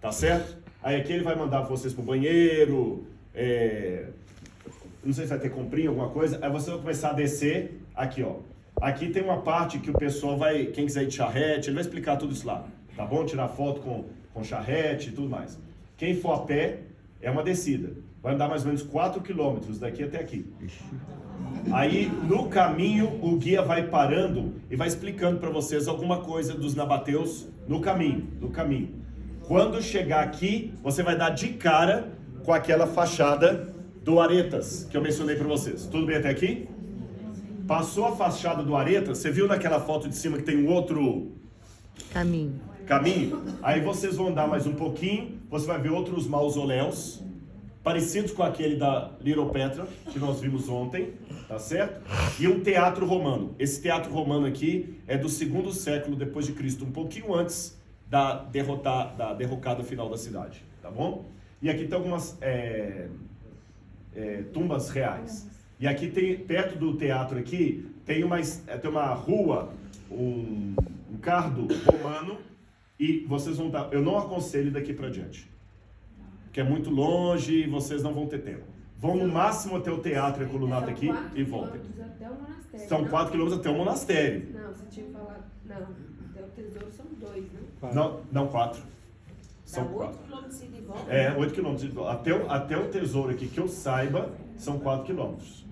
tá certo? Aí aqui ele vai mandar vocês para o banheiro, não sei se vai ter comprinha, alguma coisa. Aí vocês vão começar a descer aqui, ó. Aqui tem uma parte que o pessoal vai, quem quiser ir de charrete, ele vai explicar tudo isso lá. Tá bom? Tirar foto com charrete e tudo mais. Quem for a pé, é uma descida. Vai andar mais ou menos 4 quilômetros daqui até aqui. Aí, no caminho, o guia vai parando e vai explicando para vocês alguma coisa dos nabateus no caminho. Quando chegar aqui, você vai dar de cara com aquela fachada do Aretas, que eu mencionei para vocês. Tudo bem até aqui? Passou a fachada do Aretas, você viu naquela foto de cima que tem um outro Caminho. Aí vocês vão andar mais um pouquinho, você vai ver outros mausoléus, parecidos com aquele da Little Petra, que nós vimos ontem, tá certo? E um teatro romano. Esse teatro romano aqui é do 2º século depois de Cristo, um pouquinho antes da derrocada final da cidade, tá bom? E aqui tem algumas tumbas reais. E aqui tem, perto do teatro aqui, tem uma rua, um cardo romano, e vocês vão dar... Eu não aconselho daqui para diante, que é muito longe e vocês não vão ter tempo. Vão no máximo até o teatro e a colunata aqui e voltem. Até o monastério. São 4 quilômetros até o monastério. Não, você tinha falado... Não, até o tesouro são 2, né? Não, 4. São Dá 4. 8 quilômetros de volta. 8 quilômetros. Até o tesouro aqui, que eu saiba, são 4 quilômetros.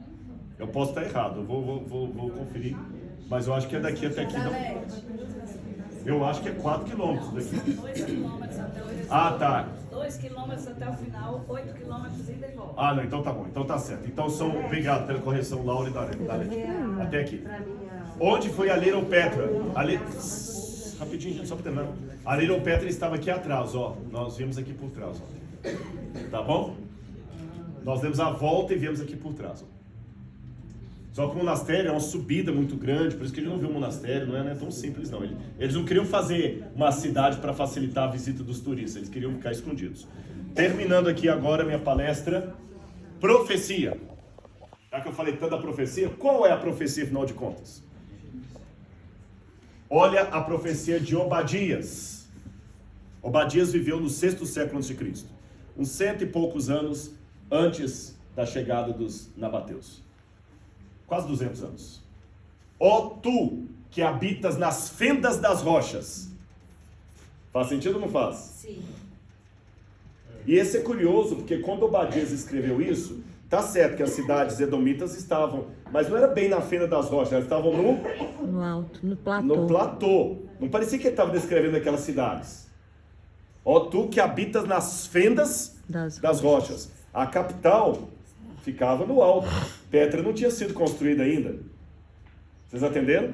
Eu posso estar errado, eu vou conferir. Mas eu acho que é daqui até aqui. Não. Eu acho que é 4 quilômetros daqui. 2 quilômetros até o final. Ah, tá. 2 quilômetros até o final, 8 quilômetros ida e volta. Ah, não, então tá bom. Então tá certo. Então obrigado pela correção, Laura e Darek. Até aqui. Onde foi a Little Petra? Rapidinho, só para terminar. A Little Petra estava aqui atrás, ó. Nós vimos aqui por trás, ó. Tá bom? Nós demos a volta e viemos aqui por trás, ó. Só que o monastério é uma subida muito grande, por isso que ele não viu o monastério, não é tão simples não. Eles não queriam fazer uma cidade para facilitar a visita dos turistas, eles queriam ficar escondidos. Terminando aqui agora minha palestra, profecia. Já que eu falei tanto da profecia, qual é a profecia afinal de contas? Olha a profecia de Obadias. Obadias viveu no 6º século a.C., uns 100 e poucos anos antes da chegada dos nabateus. Quase 200 anos. Ó tu que habitas nas fendas das rochas. Faz sentido ou não faz? Sim. E esse é curioso, porque quando Obadias escreveu isso, tá certo que as cidades edomitas estavam, mas não era bem na fenda das rochas, elas estavam No alto, no platô. no platô. Não parecia que ele estava descrevendo aquelas cidades. Ó tu que habitas nas fendas das rochas. A capital ficava no alto. Petra não tinha sido construída ainda. Vocês entenderam?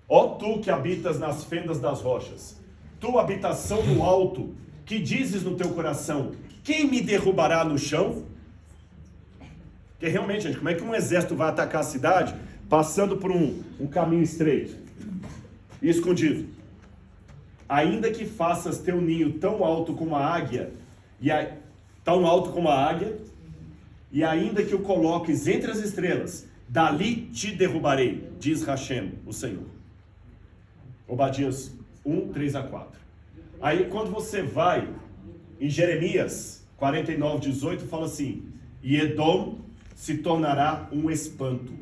Ó tu que habitas nas fendas das rochas, tua habitação no alto, que dizes no teu coração, quem me derrubará no chão? Porque realmente, gente, como é que um exército vai atacar a cidade passando por um caminho estreito e escondido? ainda que faças teu ninho tão alto como a águia, e ainda que o coloques entre as estrelas, dali te derrubarei, diz Hashem, o Senhor. Obadias 1, 3 a 4. Aí quando você vai em Jeremias 49, 18, fala assim: e Edom se tornará um espanto.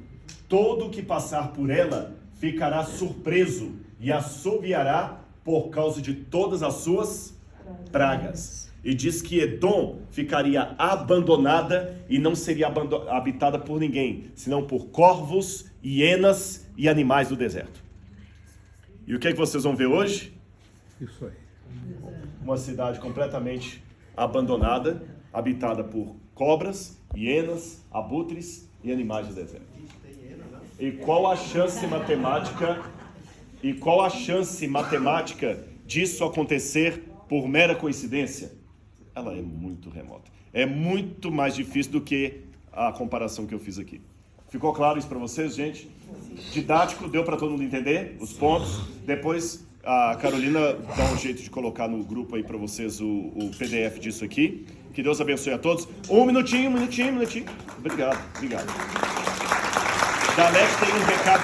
Todo que passar por ela ficará surpreso e assobiará por causa de todas as suas pragas. E diz que Edom ficaria abandonada e não seria habitada por ninguém, senão por corvos, hienas e animais do deserto. E o que é que vocês vão ver hoje? Isso aí. Uma cidade completamente abandonada, habitada por cobras, hienas, abutres e animais do deserto. E qual a chance matemática disso acontecer por mera coincidência? Ela é muito remota. É muito mais difícil do que a comparação que eu fiz aqui. Ficou claro isso para vocês, gente? Didático, deu para todo mundo entender os pontos? Depois a Carolina dá um jeito de colocar no grupo aí para vocês o PDF disso aqui. Que Deus abençoe a todos. Um minutinho. Obrigado. Dalete tem um recado.